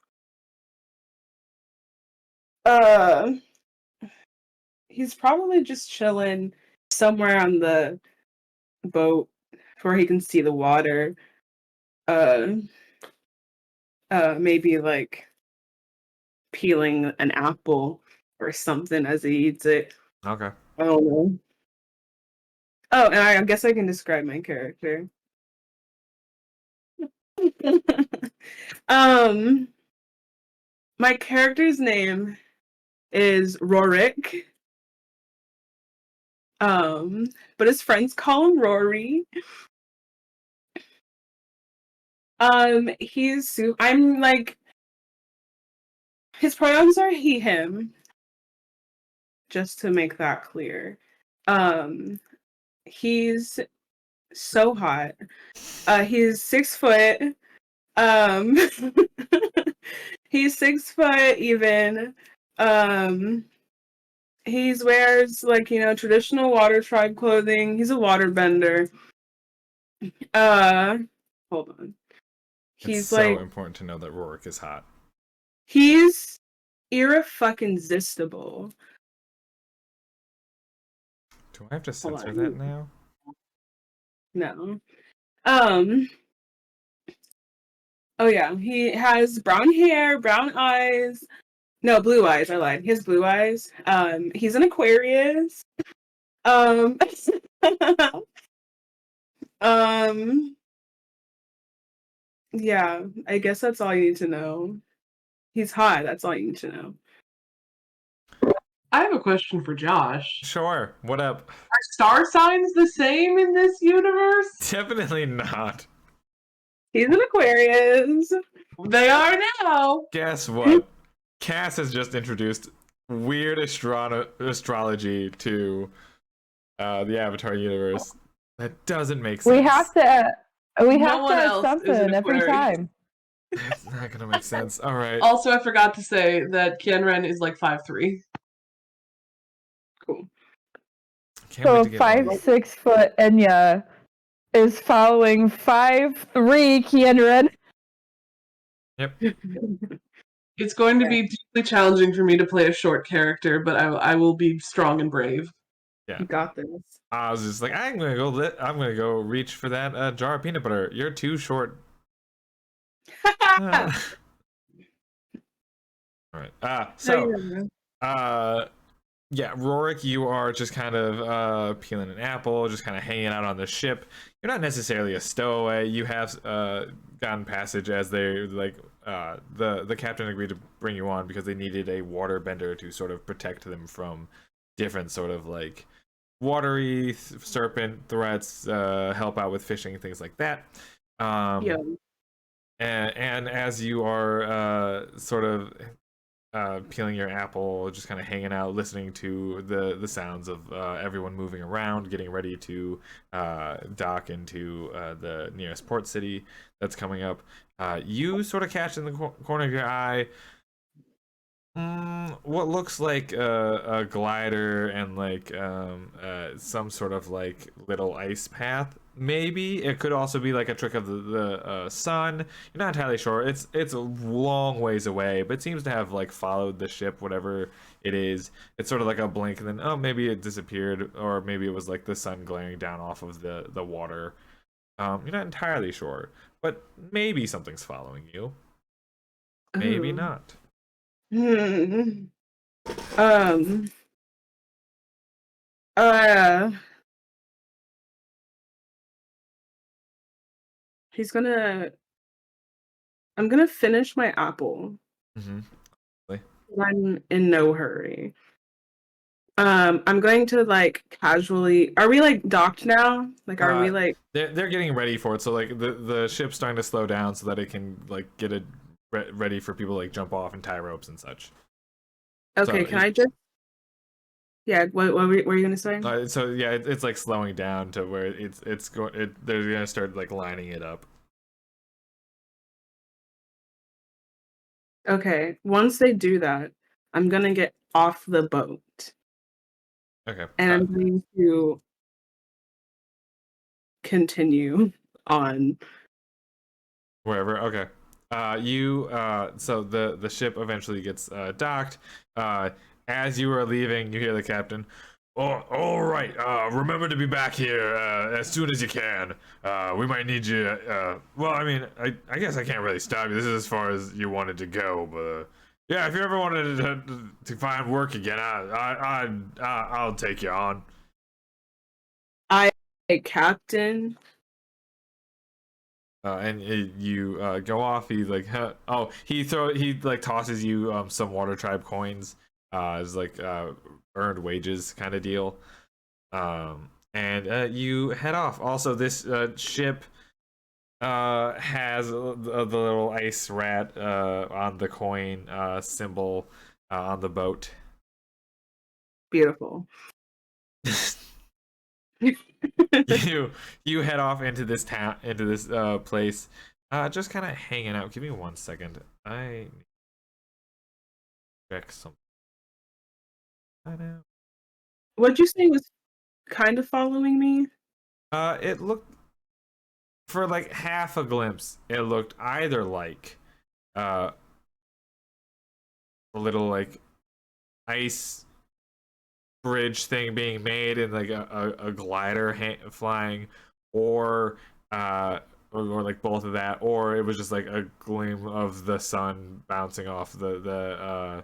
he's probably just chilling somewhere on the boat where he can see the water. Maybe like peeling an apple or something as he eats it. Okay. I don't know. Oh, and I guess I can describe my character. My character's name is Rorik. But his friends call him Rory. I'm like, his pronouns are he, him. Just to make that clear. He's so hot. He's 6 foot. He's 6 foot even. He wears like, traditional water tribe clothing. He's a waterbender. Hold on. He's It's so like important to know that Rorik is hot. he's irrefucking-zistable. Do I have to Hold censor on. that now? No. Oh yeah, he has brown hair, brown eyes. No, blue eyes. I lied. He has blue eyes. He's an Aquarius. Yeah, I guess that's all you need to know. He's hot. That's all you need to know. I have a question for Josh. Sure. What up? Are star signs the same in this universe? Definitely not. He's an Aquarius. They are now. Guess what? Cass has just introduced weird astrology to the Avatar universe that doesn't make sense. We have to. We No have one to add else is an something every Aquarius. time. It's not gonna make sense. All right. Also, I forgot to say that Kienren is like 5'3". Cool. Can't wait So to get all these. 5'6" Enya is following 5'3" Kienren. Yep. It's going to be deeply challenging for me to play a short character, but I will be strong and brave. Yeah. You got this. I was just like, I'm gonna go reach for that jar of peanut butter. You're too short. All right. Yeah, Rorik, you are just kind of peeling an apple, just kind of hanging out on the ship. You're not necessarily a stowaway. You have gotten passage as they like the captain agreed to bring you on because they needed a water bender to sort of protect them from different sort of like watery serpent threats, help out with fishing, things like that. Yeah. And as you are sort of peeling your apple, just kind of hanging out, listening to the sounds of everyone moving around, getting ready to dock into the nearest port city that's coming up. You sort of catch in the corner of your eye what looks like a glider and like some sort of like little ice path. Maybe it could also be like a trick of the sun. You're not entirely sure. It's a long ways away, but it seems to have like followed the ship, whatever it is. It's sort of like a blink, and then oh, maybe it disappeared, or maybe it was like the sun glaring down off of the water. You're not entirely sure, but maybe something's following you. Maybe Ooh. not. Hmm. Uh. I'm gonna finish my apple. Mm-hmm. I'm in no hurry. I'm going to like casually. Are we like docked now? Like, are we like? They're getting ready for it, so like the ship's starting to slow down so that it can like get it ready for people to like jump off and tie ropes and such. Okay, So can I just? Yeah. What were you gonna say? so yeah, it's like slowing down to where they're gonna start like lining it up. Okay. Once they do that, I'm gonna get off the boat. Okay. And I'm going to continue on. Wherever. Okay. So the ship eventually gets docked. As you are leaving, you hear the captain. Oh, all right. Remember to be back here as soon as you can. We might need you. Well, I mean, I guess I can't really stop you. This is as far as you wanted to go, but yeah, if you ever wanted to find work again, I'll take you on. Captain. And you go off. He like he like tosses you some Water Tribe coins as like earned wages kind of deal. And you head off. Also, this ship has the little ice rat on the coin symbol on the boat. Beautiful. you head off into this town, into this place, just kind of hanging out. Give me 1 second. I check something. I know. What'd you say was kind of following me? It looked for like half a glimpse. It looked either like a little like ice bridge thing being made and like a glider flying, or like both of that, or it was just like a gleam of the sun bouncing off the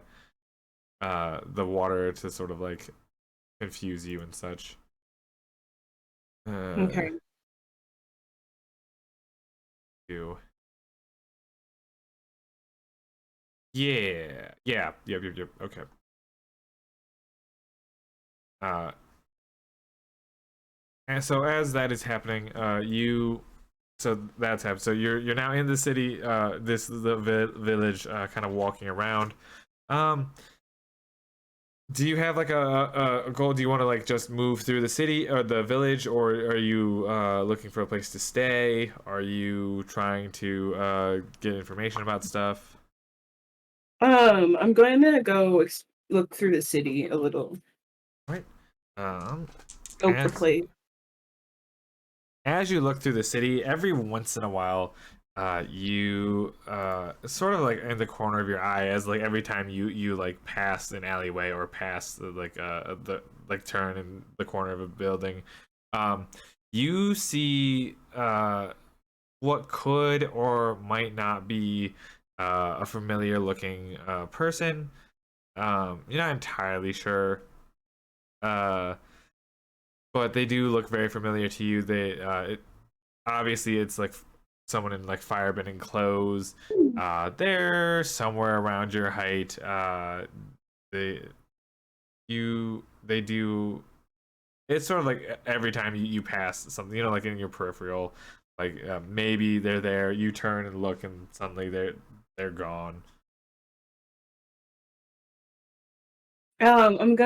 water to sort of like confuse you and such. Okay. You. Yeah. Yep. Okay. And so as that is happening, that's happened. So you're now in the city, the village, kind of walking around. Do you have like a goal? Do you want to like just move through the city or the village, or are you looking for a place to stay? Are you trying to get information about stuff? I'm going to go look through the city a little. Right. Um, Scope the as place. as you look through the city, every once in a while, you sort of like in the corner of your eye, as like every time you like pass an alleyway or pass the like turn in the corner of a building, um, you see what could or might not be a familiar looking person. You're not entirely sure. Uh, but they do look very familiar to you. Obviously it's like someone in like firebending clothes. They're somewhere around your height. They they do. It's sort of like every time you pass something, like in your peripheral, like maybe they're there. You turn and look, and suddenly they're gone. I'm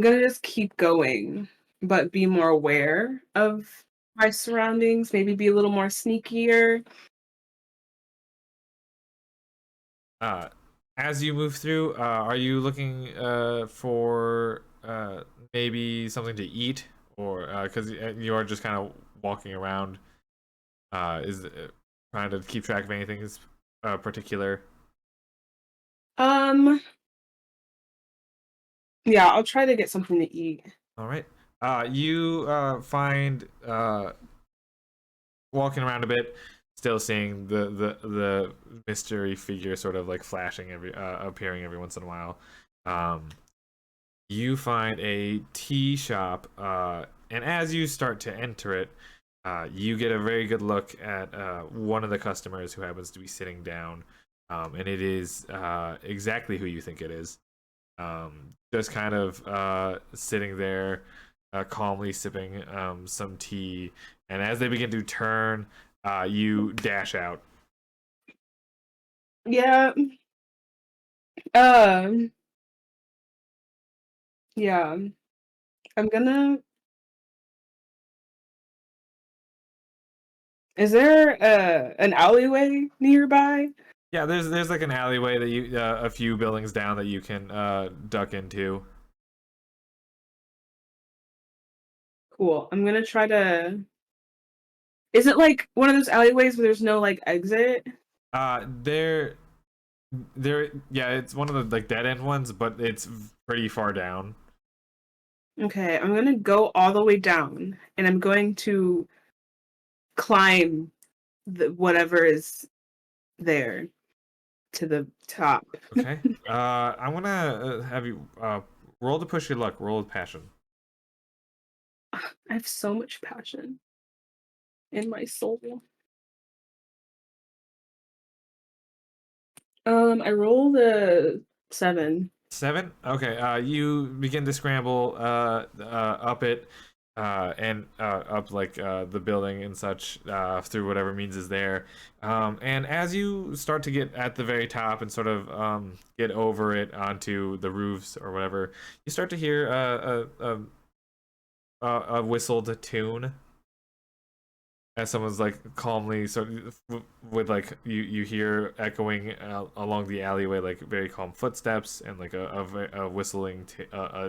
gonna just keep going, but be more aware of my surroundings, maybe be a little more sneakier. Uh, as you move through, are you looking for maybe something to eat, or because you are just kind of walking around? Is trying to keep track of anything is particular? Um, yeah, I'll try to get something to eat. All right. You find walking around a bit, still seeing the mystery figure sort of like flashing appearing every once in a while. Um, you find a tea shop, and as you start to enter it, you get a very good look at one of the customers who happens to be sitting down, and it is exactly who you think it is. Just kind of sitting there, calmly sipping some tea, and as they begin to turn, you dash out. Yeah. Um, yeah. I'm gonna Is there an alleyway nearby? Yeah, there's like an alleyway that you a few buildings down that you can duck into. Cool. I'm gonna try to. Is it like one of those alleyways where there's no like exit? There yeah, it's one of the like dead end ones, but it's pretty far down. Okay, I'm gonna go all the way down, and I'm going to climb whatever is there to the top. Okay. I want to have you roll to push your luck. Roll with passion. I have so much passion in my soul. I rolled a 7. 7. Okay. You begin to scramble up it and up like the building and such through whatever means is there. And as you start to get at the very top and sort of get over it onto the roofs or whatever, you start to hear a whistled tune as someone's like calmly sort of with like you hear echoing along the alleyway like very calm footsteps and like a whistling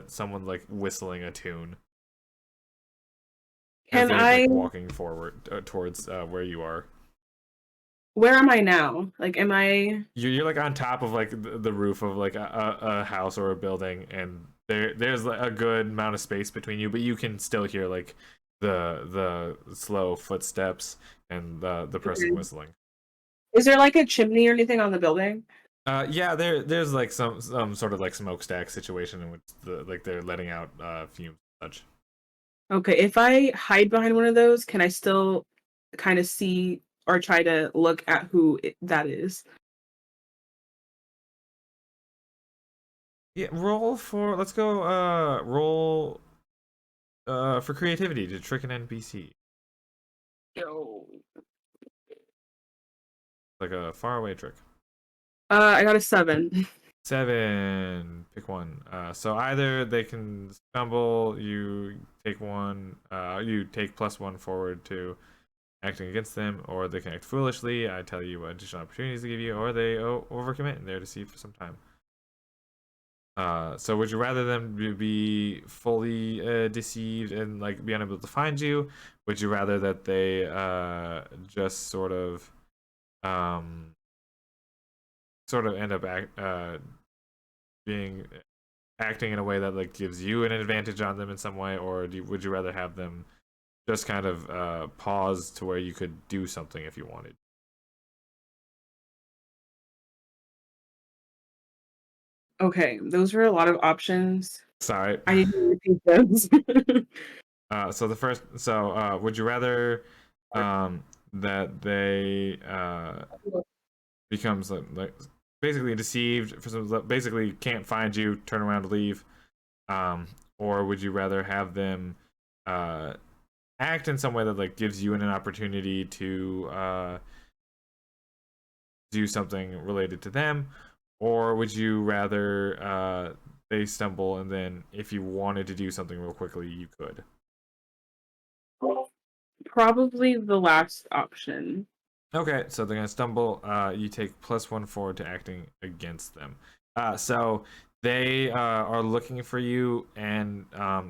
someone like whistling a tune as Can they're I? like walking forward towards where you are. Where am I now? Like, am I? You're like on top of like the roof of like a house or a building, and there's like a good amount of space between you, but you can still hear like the slow footsteps and the person whistling. Is there like a chimney or anything on the building? Yeah, there's like some sort of like smokestack situation in which they're letting out fumes and such. Okay, if I hide behind one of those, can I still kind of see or try to look at who that is? Yeah, let's go roll for creativity to trick an NPC. Yo. Like a faraway trick. I got a 7. 7. Pick one. So either they can stumble, you take one, you take +1 forward to acting against them, or they can act foolishly. I tell you what additional opportunities to give you, or they overcommit and they're deceived for some time. So would you rather them be fully deceived and like be unable to find you? Would you rather that they just sort of end up being acting in a way that like gives you an advantage on them in some way, or would you rather have them just kind of pause to where you could do something if you wanted? Okay, those were a lot of options. Sorry. I need to repeat those. Would you rather that they becomes like basically deceived for some, basically can't find you, turn around to leave, or would you rather have them act in some way that like gives you an opportunity to do something related to them, or would you rather they stumble and then if you wanted to do something real quickly you could? Probably the last option. Okay, so they're gonna stumble. You take +1 forward to acting against them. So they are looking for you, and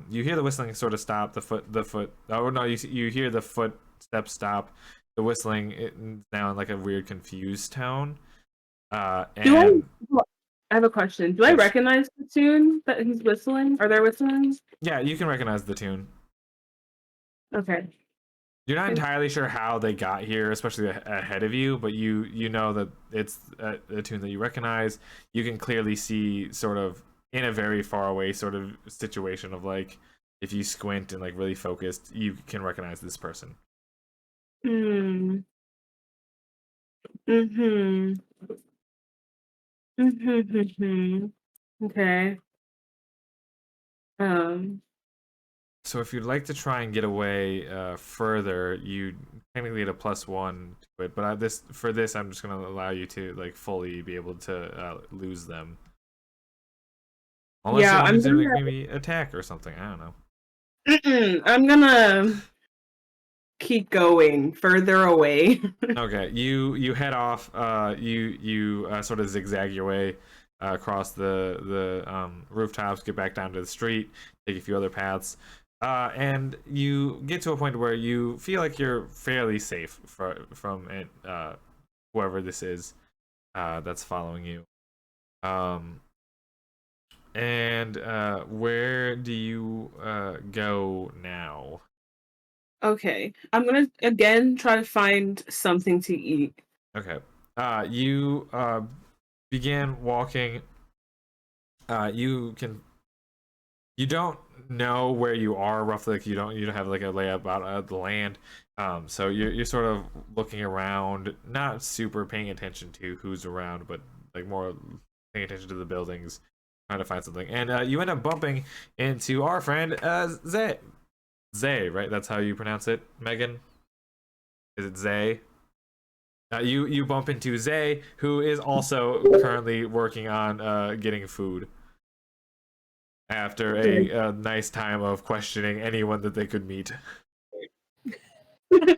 you hear the whistling sort of stop. The foot. Oh no, you hear the footsteps stop. The whistling is now in like a weird confused tone. And I have a question. Do I recognize the tune that he's whistling? Are there whistling? yeah, you can recognize the tune. Okay. You're not entirely sure how they got here, especially ahead of you, but you know that it's a tune that you recognize. You can clearly see sort of in a very far away sort of situation of like if you squint and like really focused, you can recognize this person. Hmm. Mm-hmm. Mm-hmm. Okay. So if you'd like to try and get away further, you technically get a +1 to it. But for this, I'm just gonna allow you to like fully be able to lose them. Unless you yeah, wanted to like, maybe attack or something. I don't know. I'm gonna keep going further away. Okay, you head off. You sort of zigzag your way across the rooftops, get back down to the street, take a few other paths, and you get to a point where you feel like you're fairly safe from it, whoever this is that's following you. And where do you go now? Okay. I'm gonna again try to find something to eat. Okay. You begin walking. You don't know where you are roughly. Like you don't have like a layout about the land. So you're sort of looking around, not super paying attention to who's around, but like more paying attention to the buildings, trying to find something. And you end up bumping into our friend Zay. Zay, right? That's how you pronounce it, Megan? Is it Zay? You bump into Zay, who is also currently working on getting food after a nice time of questioning anyone that they could meet. Do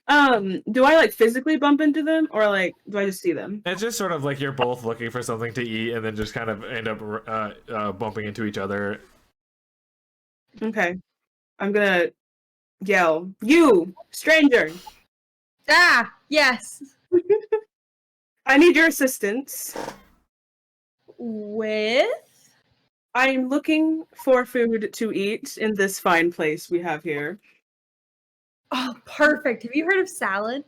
I like physically bump into them, or like do I just see them? It's just sort of like you're both looking for something to eat and then just kind of end up bumping into each other. Okay. I'm gonna yell, "You, stranger! Ah, yes. I need your assistance. With? I'm looking for food to eat in this fine place we have here." Oh, perfect. Have you heard of salad?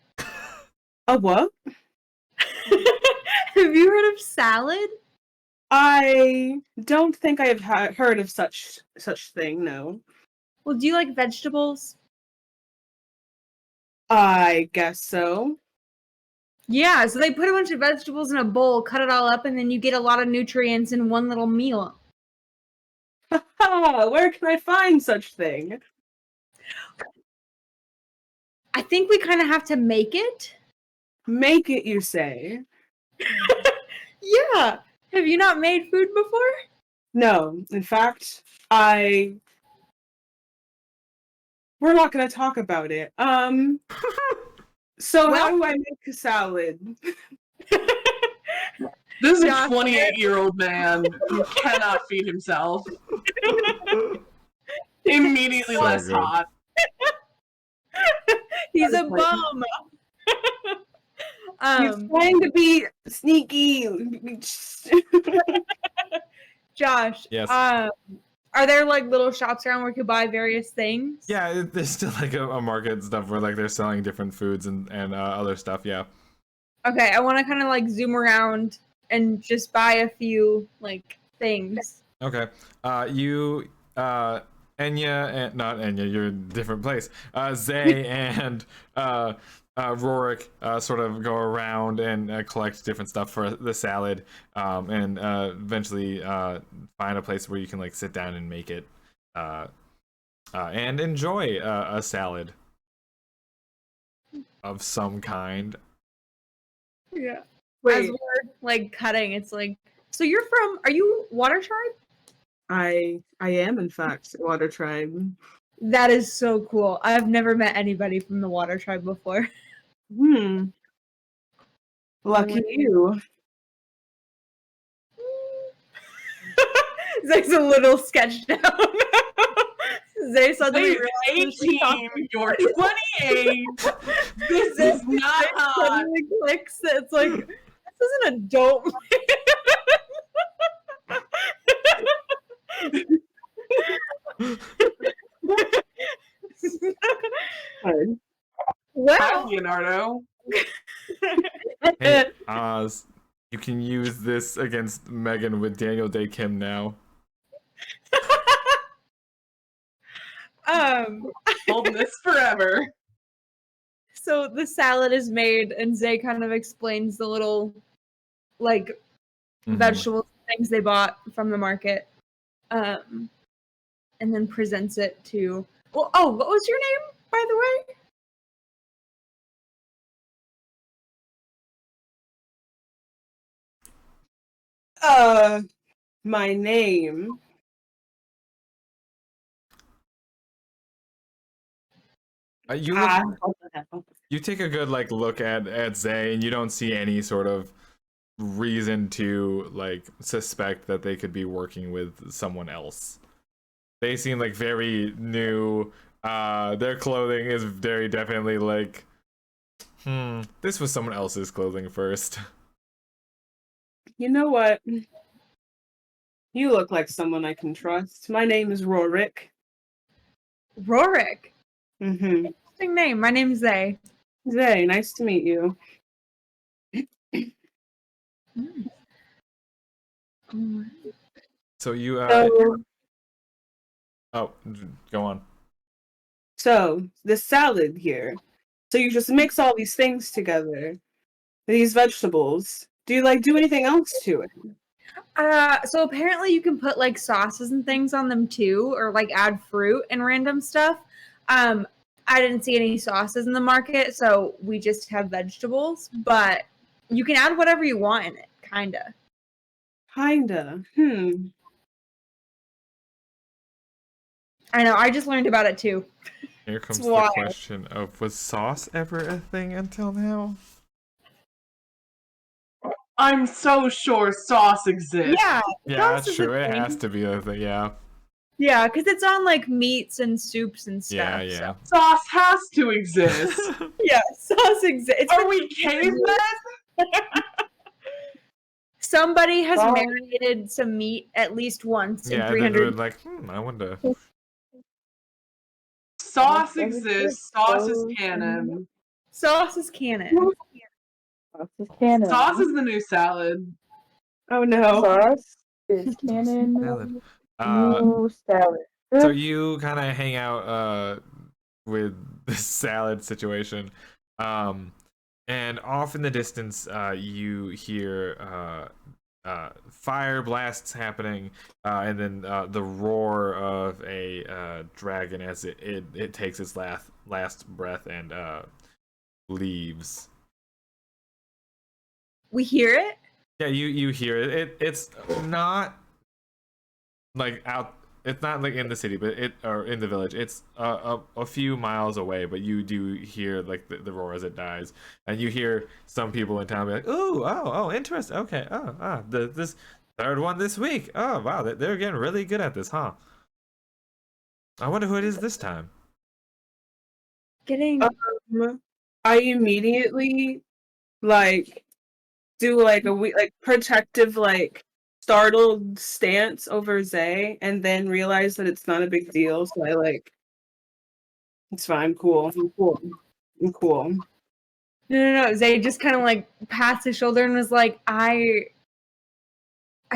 A what? Have you heard of salad? I don't think I have heard of such thing, no. Well, do you like vegetables? I guess so. Yeah, so they put a bunch of vegetables in a bowl, cut it all up, and then you get a lot of nutrients in one little meal. Where can I find such thing? I think we kind of have to make it. Make it, you say? Yeah. Have you not made food before? No, in fact, we're not going to talk about it. So how Well- do I make a salad? This is a Josh, 28-year-old man who cannot feed himself. Immediately So less good. hot. He's a That is bum. He's trying to be sneaky. Josh. Yes. Are there like little shops around where you could buy various things? Yeah, there's still like a market and stuff where like they're selling different foods and other stuff. Yeah. Okay, I want to kind of like zoom around and just buy a few like things. Okay. You Enya and not Enya, you're in a different place. Zay and Rorik sort of go around and collect different stuff for the salad, and eventually find a place where you can like sit down and make it, and enjoy a salad of some kind. Yeah. As Wait, we're like cutting, it's like, so are you Water Tribe? I am in fact Water Tribe. That is so cool. I've never met anybody from the Water Tribe before. Lucky you. Zay's a little sketched out. Zay suddenly Wait, realizes 18, you're 28. This Zay is not hot. suddenly clicks that it's like, this is an adult Fine. Hi, Well, Leonardo. Hey, Oz, you can use this against Megan with Daniel Day Kim now. Holding this forever. so the salad is made, and Zay kind of explains the little, like, Mhm. vegetable things they bought from the market, and then presents it to. Well, oh, what was your name, by the way? My name. You look, you take a good like look at Zay, and you don't see any sort of reason to like suspect that they could be working with someone else. They seem like very new. Their clothing is very definitely like, this was someone else's clothing first. You know what? You look like someone I can trust. My name is Rorik. Rorik. Mm-hmm. Interesting name. My name's Zay. Zay, nice to meet you. So you oh, go on. So, the salad here. So you just mix all these things together. These vegetables. Do you like do anything else to it? So apparently you can put like sauces and things on them too, or like add fruit and random stuff. I didn't see any sauces in the market, so we just have vegetables, but you can add whatever you want in it, kinda. Kinda. I know, I just learned about it too. Here comes It's the wild. question of, was sauce ever a thing until now? I'm so sure sauce exists. Yeah, Yeah, sauce that's is a true. It thing. has to be a thing. Yeah. Yeah, because it's on like meats and soups and stuff. Yeah, yeah. Sauce has to exist. So. Yeah, sauce exists. Are we cavemen? Somebody has marinated some meat at least once in Yeah, 300. like, I wonder. Sauce exists. Sauce is canon. Sauce is canon. Sauce is canon. Sauce is the new salad. Oh no. Sauce is canon. Salad. New salad. So you kind of hang out with the salad situation, and off in the distance, you hear fire blasts happening, and then the roar of a dragon as it takes its last breath and leaves. We hear it? Yeah, you hear it. It's not like out. It's not like in the city, but or in the village. It's a few miles away, but you do hear like the roar as it dies, and you hear some people in town be like, "Ooh, oh, interesting. Okay, this third one this week. Oh, wow, they're getting really good at this, huh? I wonder who it is this time." Getting I immediately like do like a like protective like startled stance over Zay, and then realize that it's not a big deal. So I like, it's fine. I'm cool. I'm cool. I'm cool. no. Zay just kind of like pats his shoulder and was like, I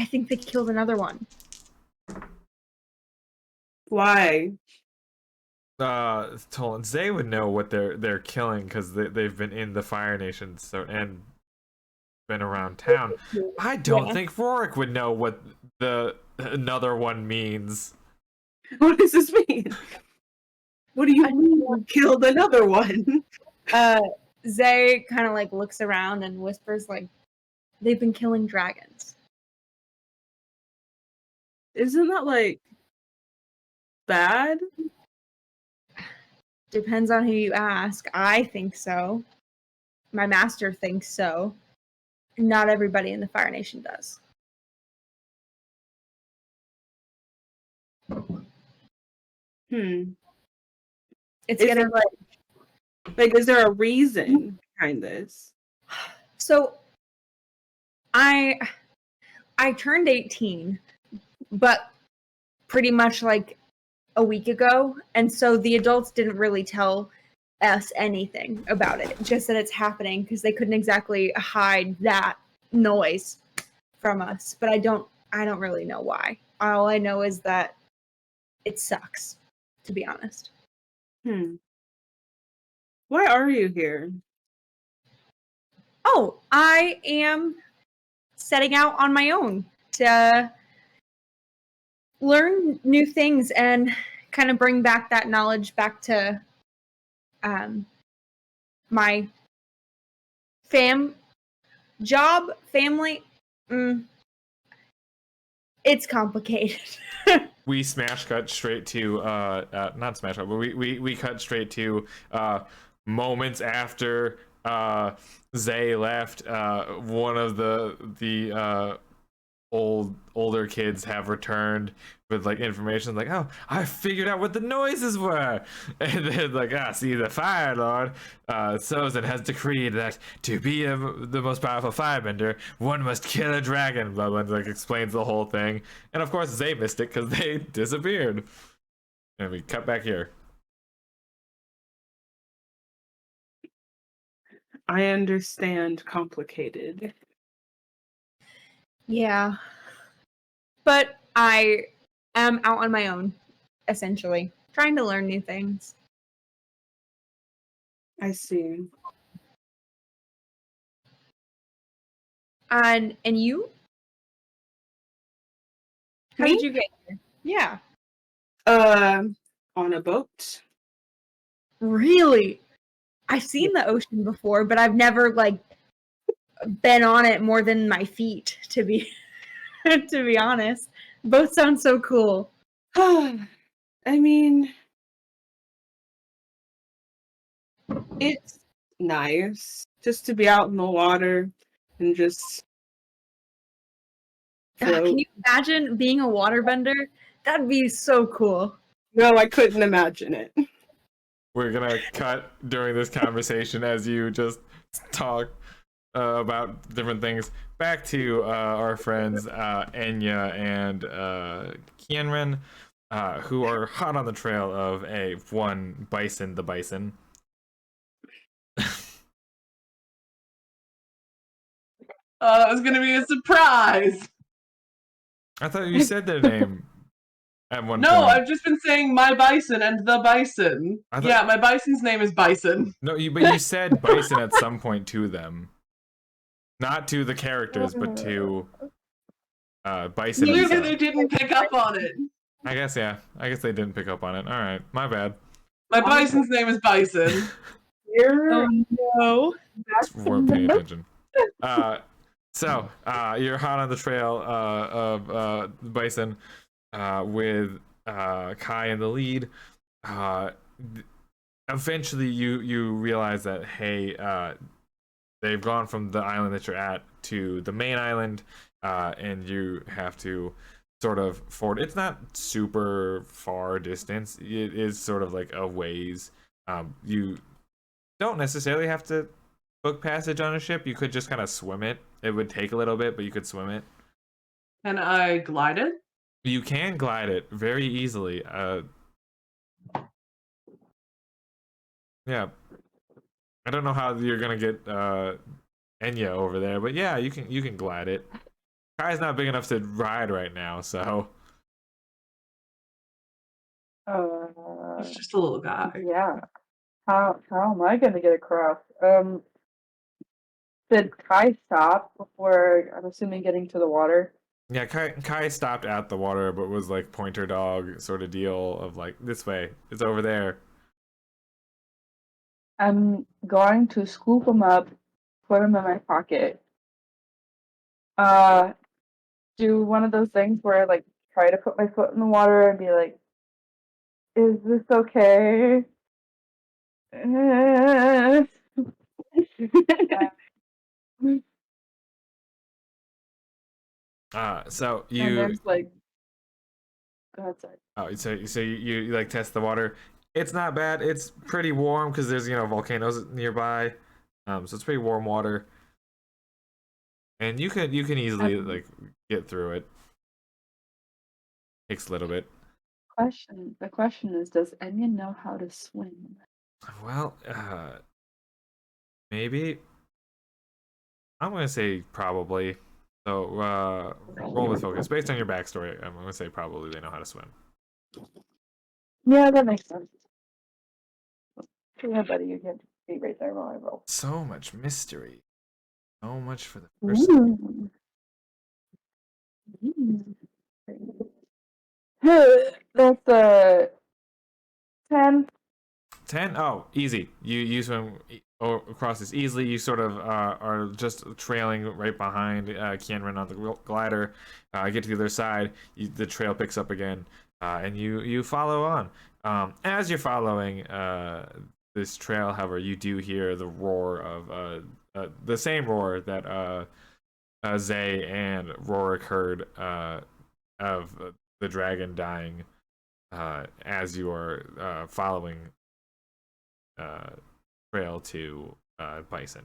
think they killed another one. Why? Tolan, Zay would know what they're killing because they've been in the Fire Nation and been around town. I don't think Rorik would know what the another one means. What does this mean? What do you mean you killed another one? Zay kind of like looks around and whispers like, they've been killing dragons. Isn't that like bad? Depends on who you ask. I think so. My master thinks so. Not everybody in the Fire Nation does. It's Is getting like, is there a reason behind this? So I turned 18, but pretty much like a week ago, and so the adults didn't really tell us anything about it, just that it's happening because they couldn't exactly hide that noise from us. But I don't really know why. All I know is that it sucks, to be honest. Why are you here? Oh, I am setting out on my own to learn new things and kind of bring back that knowledge back to my family. It's complicated. We smash cut straight to not smash cut, but we cut straight to moments after Zay left. One of the older kids have returned with like information like, "Oh, I figured out what the noises were," and then like, see, the Fire Lord Sozin has decreed that to be the most powerful firebender, one must kill a dragon. Blah blah, like explains the whole thing, and of course they missed it because they disappeared. And we cut back here. I understand complicated. Yeah. But I am out on my own, essentially, trying to learn new things. I see. And you? How Me? did you get here? Yeah. On a boat. Really? I've seen the ocean before, but I've never like been on it more than my feet, to be to be honest. Both sound so cool. I mean, it's nice just to be out in the water and just float. Can you imagine being a waterbender? That'd be so cool. No, I couldn't imagine it. We're gonna cut during this conversation as you just talk about different things. Back to our friends Enya and Kienren, who are hot on the trail of one bison, the bison. That was gonna be a surprise. I thought you said their name at one No, point. I've just been saying my bison and the bison. Yeah, my bison's name is Bison. No, but you said bison at some point to them. Not to the characters, but to bison. Clearly they didn't pick up on it. I guess, yeah. I guess they didn't pick up on it. Alright, my bad. My bison's name is Bison. Oh no. Weren't paying attention. So you're hot on the trail of bison with Kai in the lead. Uh, Eventually, you realize that hey, they've gone from the island that you're at to the main island, and you have to sort of ford. It's not super far distance. It is sort of like a ways. You don't necessarily have to book passage on a ship. You could just kind of swim it. It would take a little bit, but you could swim it. Can I glide it? You can glide it very easily. Yeah, I don't know how you're gonna get Enya over there, but yeah, you can glide it. Kai's not big enough to ride right now, so He's just a little guy. Yeah. How am I gonna get across? Did Kai stop before, I'm assuming, getting to the water? yeah. Kai stopped at the water, but was like pointer dog sort of deal of like this way. It's over there. I'm going to scoop him up, put him in my pocket. Uh, do one of those things where I like try to put my foot in the water and be like, "Is this okay?" So And you there's like, go ahead, sorry. oh, so you like test the water. It's not bad. It's pretty warm because there's volcanoes nearby. So it's pretty warm water, and you can easily like get through it. Takes a little bit. The question is, does Enya know how to swim? Well, maybe I'm gonna say probably. So roll with focus based on your backstory. I'm gonna say probably they know how to swim. Yeah, that makes sense. Yeah, buddy, you can be right there while I roll. So much mystery. So much for the person. Ooh. That's a 10. 10. Oh, easy. You swim across this easily. You sort of are just trailing right behind Kienran on the glider. Get to the other side. The trail picks up again, and you follow on. As you're following this trail, however, you do hear the roar of the same roar that Zay and Rorik heard of the dragon dying as you are following trail to Bison.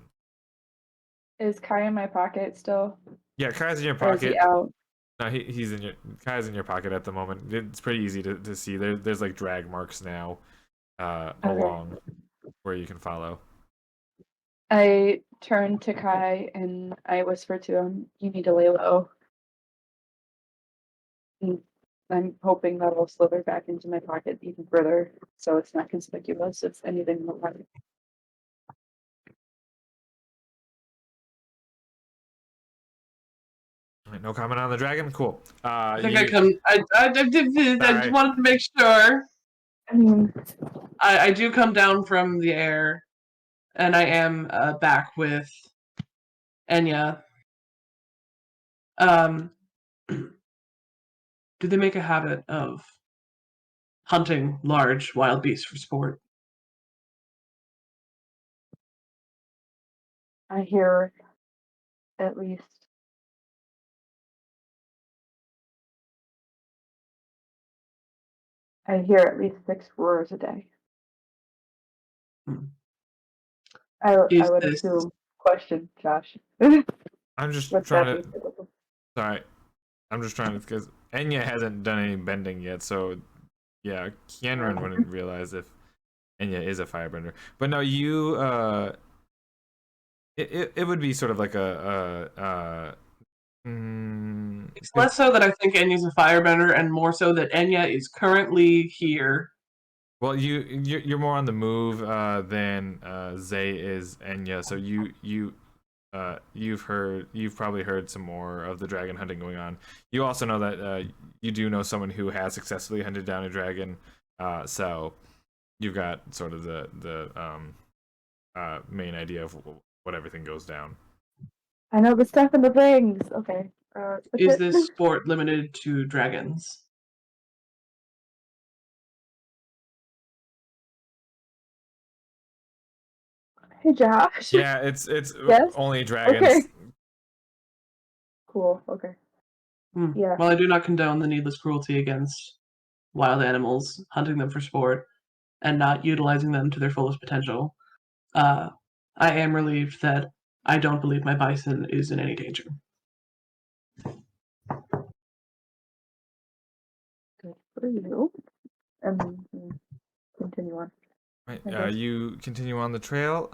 Is Kai in my pocket still? Yeah, Kai's in your Or is he pocket. out? No, he's in your Kai's in your pocket at the moment. It's pretty easy to see. There's like drag marks now along where you can follow. I turn to Kai and I whisper to him, "You need to lay low." And I'm hoping that'll slither back into my pocket even further, so it's not conspicuous if anything will happen. No comment on the dragon. Cool. I think I come. I just wanted to make sure. I mean, I do come down from the air, and I am back with Enya. Do they make a habit of hunting large wild beasts for sport? I hear at least I hear at least 6 roars a day. Hmm. I Is would this assume. Question, Josh. I'm just What's trying that to. mean? Sorry, I'm just trying to because Enya hasn't done any bending yet. So yeah, Kienran wouldn't realize if Enya is a firebender. But no, you it would be sort of like It's less so that I think Enya's a firebender, and more so that Enya is currently here. well, you're more on the move than Zay is Enya, so you've probably heard some more of the dragon hunting going on. You also know that you do know someone who has successfully hunted down a dragon, so you've got sort of the main idea of what everything goes down. I know the stuff in the rings. Okay. Is this sport limited to dragons? Hey, Josh. Yeah, it's Yes? only dragons. Okay. Cool. Okay. Yeah. While I do not condone the needless cruelty against wild animals, hunting them for sport, and not utilizing them to their fullest potential, I am relieved that I don't believe my bison is in any danger. Good for you. And continue on. Right. I guess. You continue on the trail,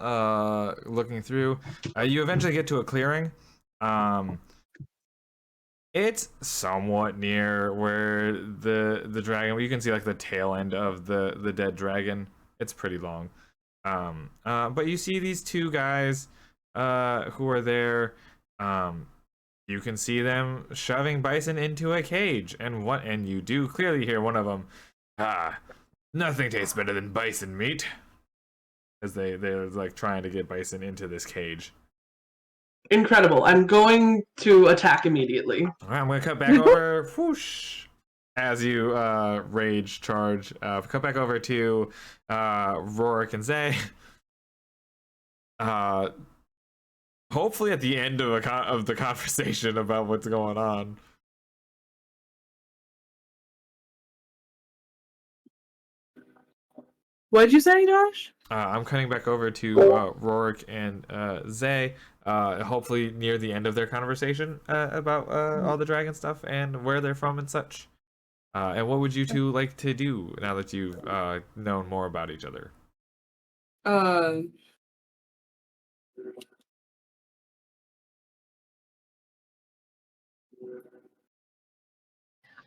looking through. You eventually get to a clearing. It's somewhat near where the dragon. You can see like the tail end of the dead dragon. It's pretty long. But you see these two guys, who are there. You can see them shoving bison into a cage, and you do clearly hear one of them. Nothing tastes better than bison meat. As they're like trying to get bison into this cage. Incredible. I'm going to attack immediately. All right, I'm gonna cut back over. Whoosh! As you rage charge, cut back over to Rorik and Zay. Hopefully at the end of the conversation about what's going on. What'd you say, Josh? I'm cutting back over to Rorik and Zay. Hopefully near the end of their conversation about all the dragon stuff and where they're from and such. And what would you two like to do now that you've known more about each other?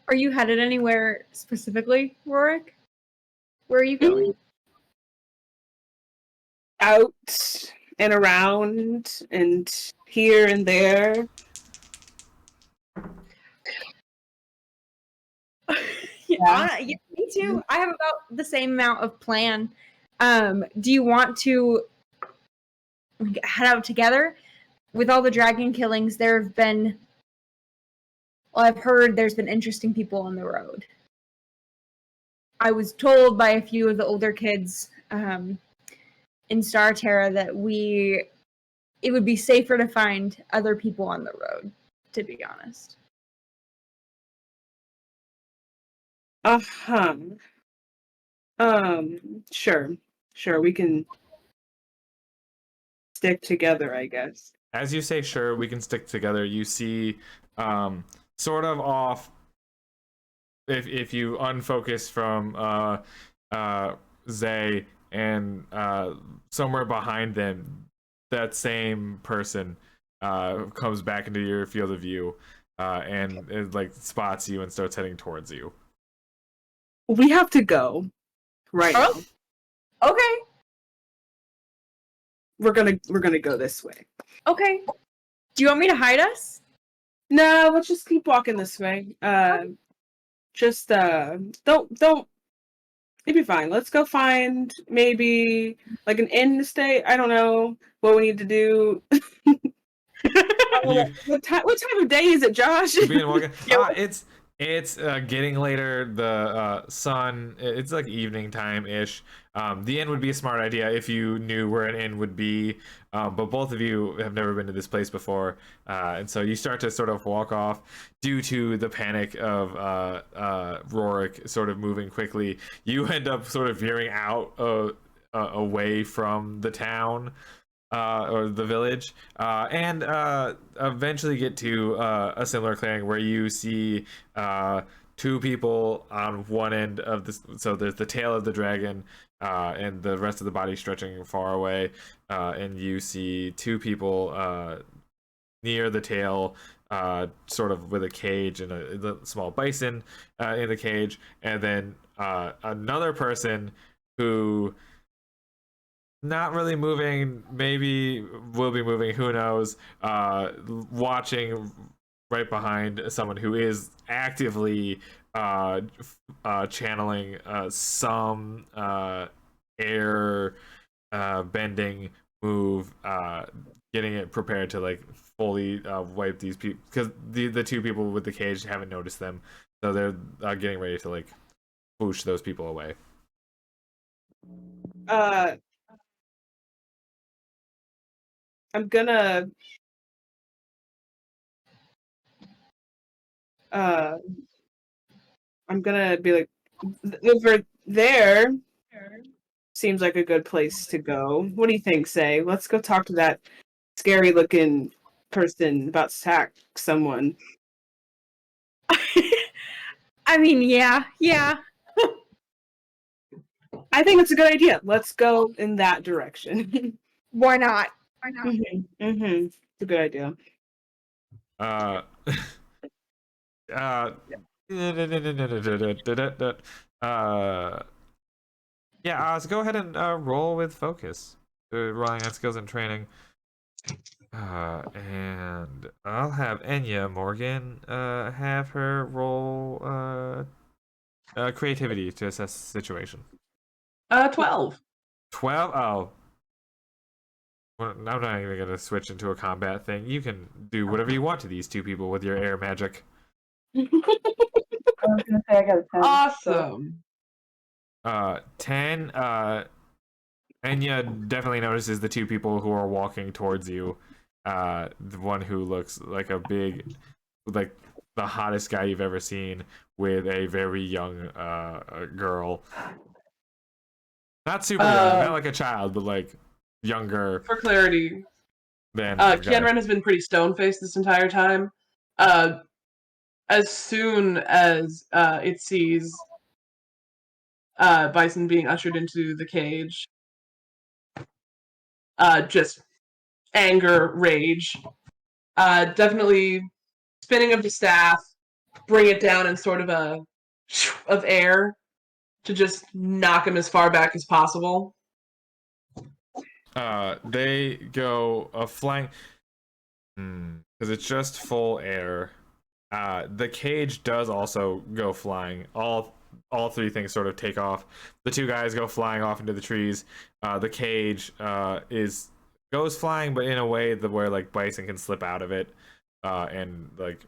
Are you headed anywhere specifically, Rorik? Where are you going? Out and around and here and there. Yeah, me too. I have about the same amount of plan. Do you want to head out together? With all the dragon killings, there have been... Well, I've heard there's been interesting people on the road. I was told by a few of the older kids in Star Terra that it would be safer to find other people on the road, to be honest. Sure, we can stick together, I guess. As you say, sure, we can stick together. You see, sort of off. If you unfocus from Zay and somewhere behind them, that same person comes back into your field of view and it, like spots you and starts heading towards you. We have to go right now. Okay. We're gonna go this way. Okay. Do you want me to hide us? No, let's just keep walking this way. Just don't. It'd be fine. Let's go find maybe like an inn to stay. I don't know what we need to do. What time of day is it, Josh? It's getting later. The sun. It's like evening time ish. The inn would be a smart idea if you knew where an inn would be. But both of you have never been to this place before, and so you start to sort of walk off due to the panic of Rorik sort of moving quickly. You end up sort of veering out away from the town. Or the village, and eventually get to a similar clearing where you see two people on one end of this. So there's the tail of the dragon, and the rest of the body stretching far away, and you see two people near the tail, sort of with a cage and a small bison in the cage, and then another person who. Not really moving, maybe will be moving, who knows, watching right behind someone who is actively channeling some air bending move, getting it prepared to like fully wipe these people, because the two people with the cage haven't noticed them, so they're getting ready to like push those people away. I'm gonna be like, over there seems like a good place to go. What do you think, Say? Let's go talk to that scary looking person about to attack someone. I mean, yeah. I think it's a good idea. Let's go in that direction. Why not? It's a good idea. Uh, yeah, so go ahead and roll with focus. Rolling on skills and training. And I'll have Enya Morgan have her roll creativity to assess the situation. 12. 12? Oh. Well, I'm not even gonna switch into a combat thing. You can do whatever you want to these two people with your air magic. I was gonna say I got a 10. Awesome. 10. Enya definitely notices the two people who are walking towards you. The one who looks like a big, like the hottest guy you've ever seen, with a very young girl. Not super young, not like a child, but like younger. For clarity, Than Kianren has been pretty stone-faced this entire time. As soon as it sees Bison being ushered into the cage, just anger, rage, definitely spinning of the staff, bring it down in sort of a of air to just knock him as far back as possible. They go a flank because it's just full air. The cage does also go flying. All three things sort of take off. The two guys go flying off into the trees. The cage goes flying, but in a way where like Bison can slip out of it. And like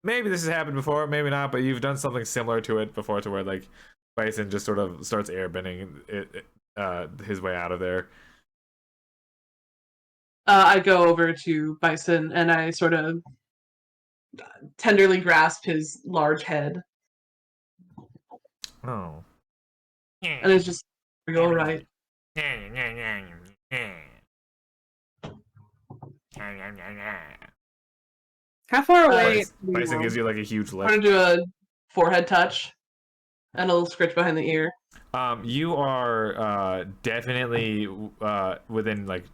maybe this has happened before, maybe not, but you've done something similar to it before, to where like Bison just sort of starts airbending his way out of there. I go over to Bison and I sort of tenderly grasp his large head. Oh. And it's just, are you all right? How far away? Bison gives you like a huge I'm lift. going to do a forehead touch and a little scratch behind the ear. You are definitely within like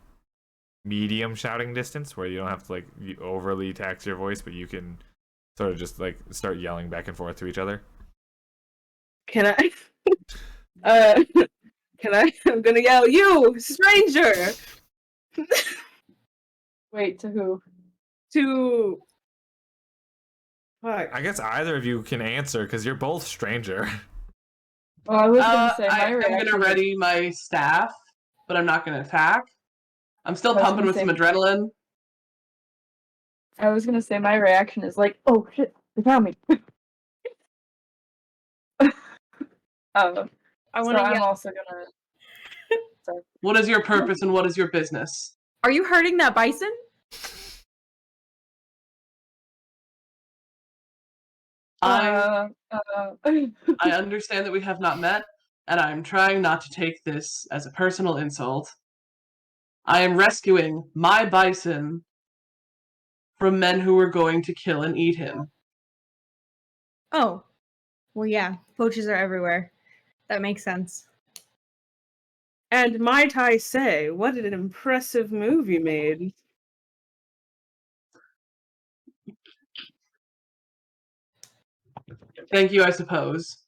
medium shouting distance, where you don't have to like overly tax your voice, but you can sort of just like start yelling back and forth to each other. Can I? Can I? I'm gonna yell, "You, stranger!" Wait, to who? To. Fuck. I guess either of you can answer because you're both stranger. Well, I was gonna say my I'm reaction. going to ready my staff, but I'm not going to attack. I'm still I was pumping gonna with say- some adrenaline. I was gonna say my reaction is like, oh shit, they found me. I so want to I'm yell. also gonna. Sorry. What is your purpose and what is your business? Are you hurting that bison? I understand that we have not met, and I'm trying not to take this as a personal insult. I am rescuing my bison from men who were going to kill and eat him. Oh, well, yeah. Poaches are everywhere. That makes sense. And might I say, what an impressive move you made. Thank you, I suppose.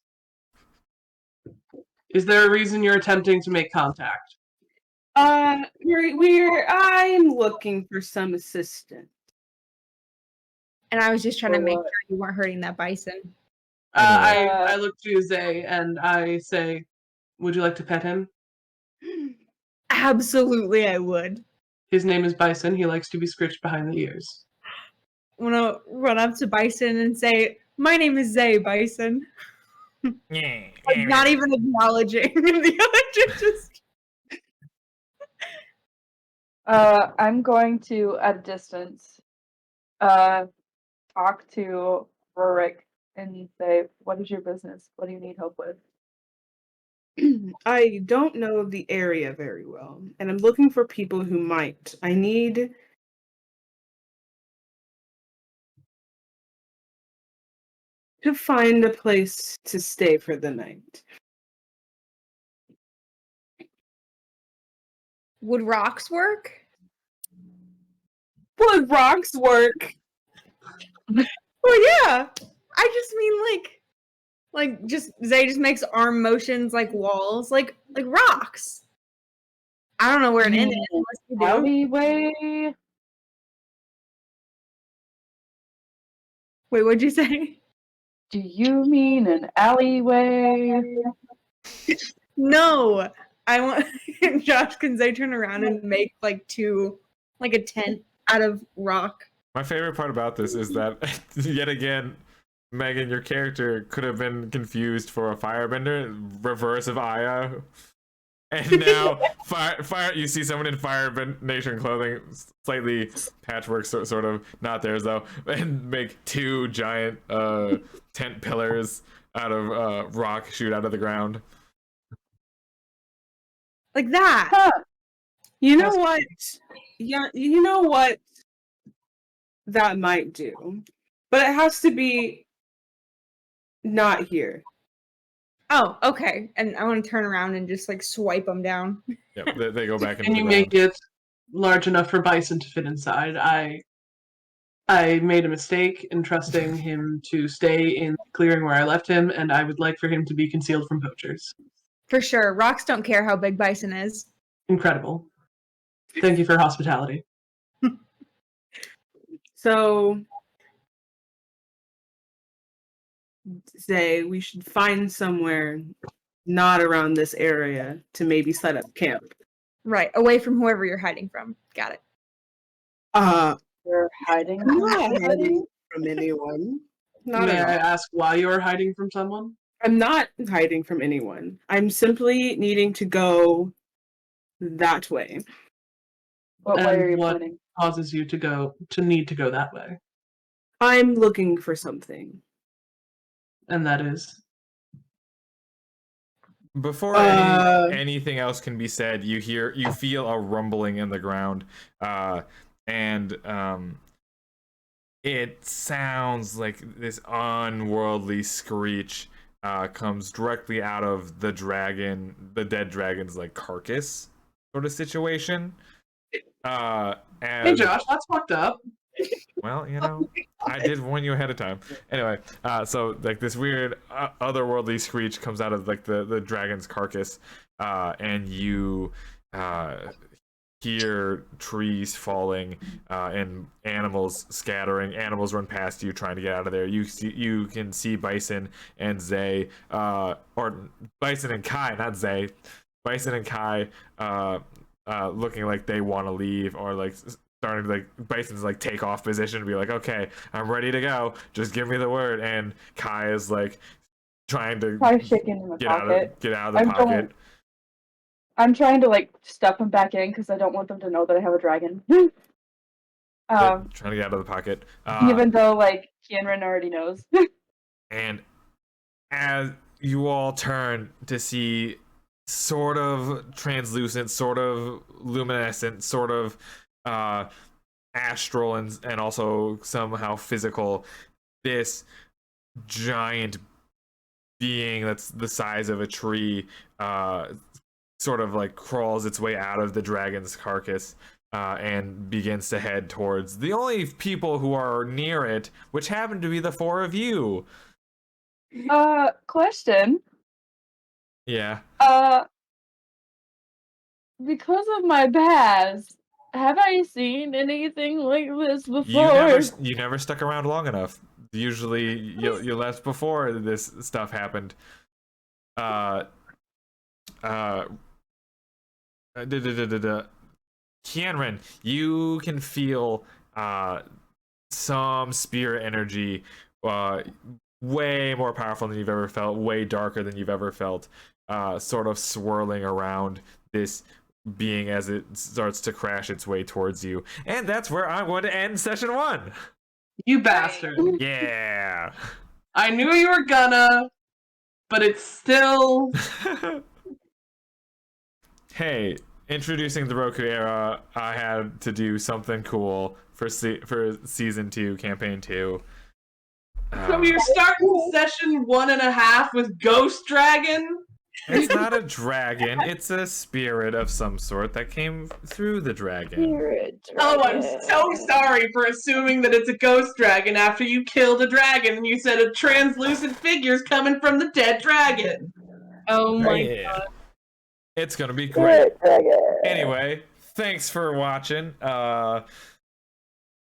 Is there a reason you're attempting to make contact? I'm looking for some assistance. And I was just trying to For make what? sure you weren't hurting that bison. I look to Zay and I say, would you like to pet him? Absolutely, I would. His name is Bison. He likes to be scritched behind the ears. I'm gonna run up to Bison and say, "My name is Zay Bison." Like, not even acknowledging the other just. I'm going to, at a distance, talk to Rorik and say, "What is your business? What do you need help with?" I don't know the area very well, and I'm looking for people who might. I need to find a place to stay for the night. Would rocks work? Would rocks work? Well, yeah. I just mean like just Zay just makes arm motions like walls, like rocks. I don't know where an inn is unless you do. Alleyway. Wait, what'd you say? Do you mean an alleyway? No. I want Josh, can Zay turn around and make like a tent out of rock? My favorite part about this is that yet again, Megan, your character could have been confused for a firebender, reverse of Aya. And now, fire. You see someone in Fire Nation clothing, slightly patchwork, sort of not theirs though, and make two giant tent pillars out of rock shoot out of the ground. Like that. Huh. You know what? Yeah, you know what that might do. But it has to be not here. Oh, okay. And I want to turn around and just like swipe them down. Yep, they go back into Can the you ground. make it large enough for Bison to fit inside? I made a mistake in trusting him to stay in the clearing where I left him, and I would like for him to be concealed from poachers. For sure. Rocks don't care how big Bison is. Incredible. Thank you for hospitality. So say we should find somewhere not around this area to maybe set up camp. Right. Away from whoever you're hiding from. Got it. You're hiding. I'm not hiding from anyone. Not May at I all. ask why you are hiding from someone? I'm not hiding from anyone. I'm simply needing to go that way. What way And are you what pointing? causes you to need to go that way? I'm looking for something. And that is Before anything else can be said, you feel a rumbling in the ground, and it sounds like this unworldly screech comes directly out of the dead dragon's like carcass sort of situation. Hey And Josh, that's fucked up. well, I did warn you ahead of time. Anyway, so like this weird otherworldly screech comes out of like the dragon's carcass, and you hear trees falling and animals scattering. Animals run past you trying to get out of there. You can see Bison and Zay, or Bison and Kai, not Zay. Bison and Kai looking like they want to leave, or like starting to like Bison's like take off position, be like, okay, I'm ready to go, just give me the word. And Kai is like trying to Shaking in the pocket. get out of the pocket. I'm trying to like stuff him back in because I don't want them to know that I have a dragon. Trying to get out of the pocket. Even though like Kienran already knows. And as you all turn to see sort of translucent, sort of luminescent, sort of astral and also somehow physical, this giant being that's the size of a tree sort of like crawls its way out of the dragon's carcass and begins to head towards the only people who are near it, which happen to be the four of you. Question. Yeah. Because of my past, have I seen anything like this before? You never stuck around long enough. Usually you left before this stuff happened. Kianren, you can feel some spirit energy way more powerful than you've ever felt, way darker than you've ever felt, sort of swirling around this being as it starts to crash its way towards you. And that's where I'm going to end session 1. You bastard. Yeah. I knew you were gonna, but it's still... Hey, introducing the Roku era, I had to do something cool for season 2, campaign 2. So you're starting session 1.5 with Ghost Dragon? It's not a dragon, it's a spirit of some sort that came through the dragon. Oh, I'm so sorry for assuming that it's a ghost dragon after you killed a dragon and you said a translucent figure's coming from the dead dragon. Oh my God. It's gonna be great. Anyway, thanks for watching.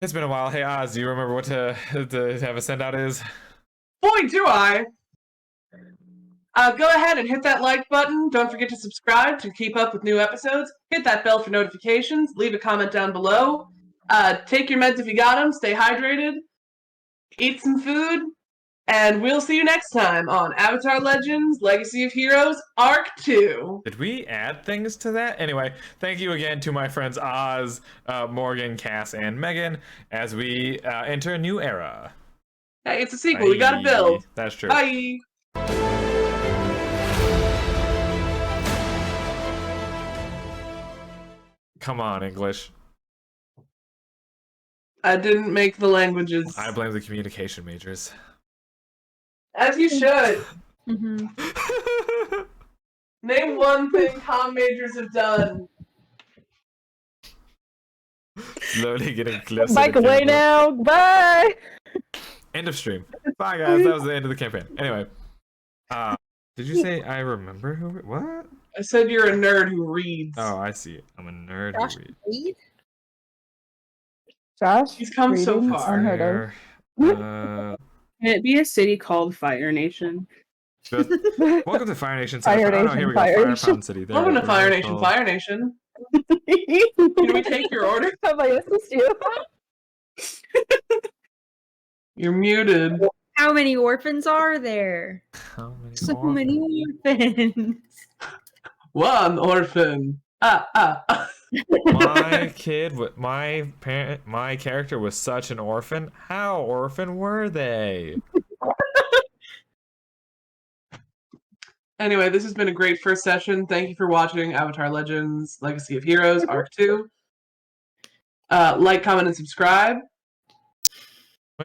It's been a while. Hey Oz, do you remember what to have a send out is? Boy, do I! Go ahead and hit that like button. Don't forget to subscribe to keep up with new episodes. Hit that bell for notifications. Leave a comment down below. Take your meds if you got them. Stay hydrated. Eat some food. And we'll see you next time on Avatar Legends Legacy of Heroes Arc 2. Did we add things to that? Anyway, thank you again to my friends Oz, Morgan, Cass, and Megan as we enter a new era. Hey, it's a sequel. We gotta build. That's true. Bye. Come on, English. I didn't make the languages. I blame the communication majors. As you should. Mm-hmm. Name one thing comm majors have done. Slowly getting closer. Bike away now. Bye. End of stream. Bye, guys. That was the end of the campaign. Anyway. Did you say I remember who? What? I said you're a nerd who reads. Oh, I see. I'm a nerd Josh who reads. Reed? Josh, He's come so reading? far. Unheard of. Fire, Can it be a city called Fire Nation? welcome to Fire Nation. Fire Oh, no, Nation, here we go. Fire Fire Nation. Fountain City. There Welcome we to go. Fire Nation, Cool. Fire Nation. Can we take your order? Have I assist you? You're muted. How many orphans are there? How many So more? many orphans. One orphan. My my character was such an orphan. How orphan were they? Anyway, this has been a great first session. Thank you for watching Avatar Legends Legacy of Heroes Arc 2. Like, comment, and subscribe.